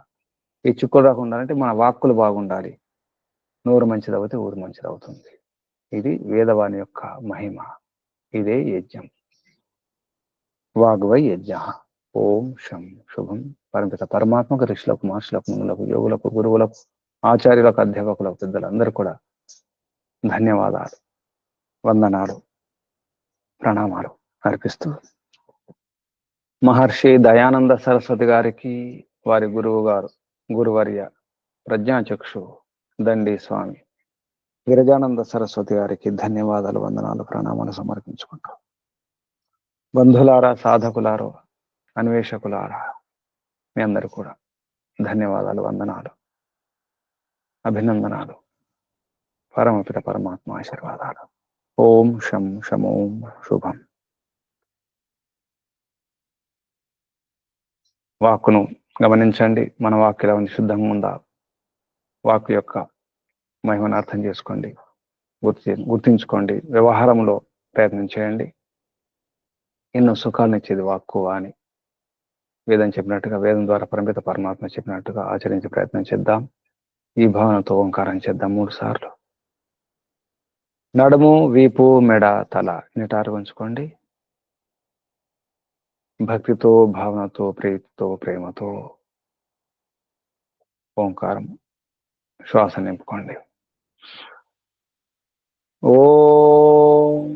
ఈ చిక్కులు రాకుండా అంటే మన వాక్కులు బాగుండాలి. నోరు మంచిది అవుతే ఊరు మంచిది అవుతుంది. ఇది వేదవాణి యొక్క మహిమ. ఇదే యజ్ఞం. వాగ్వై యజ్ఞ. ఓం శం శుభం. పరమిత పరమాత్మకు ఋషులకు, మహర్షులకు, మునులకు, యోగులకు, గురువులకు, ఆచార్యులకు, అధ్యాపకులకు, పెద్దలందరూ కూడా ధన్యవాదాలు, వందనాలు, ప్రణామాలు అర్పిస్తూ మహర్షి దయానంద సరస్వతి గారికి, వారి గురువు గారు, గురువర్య ప్రజ్ఞాచక్షు దండి స్వామి గిరిజానంద సరస్వతి గారికి ధన్యవాదాలు, వందనాలు, ప్రణామాలు సమర్పించుకుంటాం. బంధులారా, సాధకులారా, అన్వేషకులారా, మీ అందరూ కూడా ధన్యవాదాలు, వందనాలు, అభినందనాలు, పరమపిత పరమాత్మ ఆశీర్వాదాలు. ఓం శం శమోం శుభం. వాక్కును గమనించండి. మన వాక్కు ఎలా ఉంది, శుద్ధంగా ఉందా? వాక్కు యొక్క మహిమను అర్థం చేసుకోండి, గుర్తించుకోండి. వ్యవహారంలో ప్రయత్నం చేయండి. ఎన్నో సుఖాలనిచ్చేది వాక్కు అని వేదం చెప్పినట్టుగా, వేదం ద్వారా పరమిత పరమాత్మ చెప్పినట్టుగా ఆచరించే ప్రయత్నం చేద్దాం. ఈ భావనతో ఓంకారం చేద్దాం 3 సార్లు. నడుము, వీపు, మెడ, తల నిటారు ఉంచుకోండి. భక్తితో, భావనతో, ప్రీతితో, ప్రేమతో ఓంకారం శ్వాస నింపుకోండి. ఓం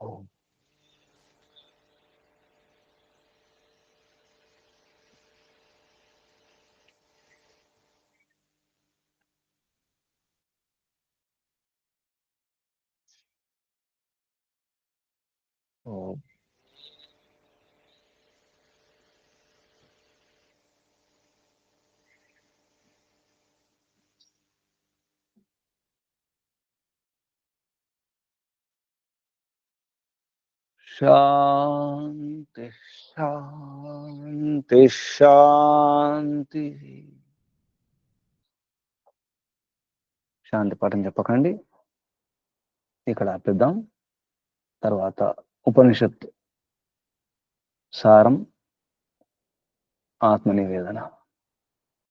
ఓం. ఓం. శాంతి శాంతి శాంతి. శాంతి పాఠం చెప్పకండి, ఇక్కడ ఆపిద్దాం. తర్వాత ఉపనిషత్ సారం, ఆత్మ నివేదన.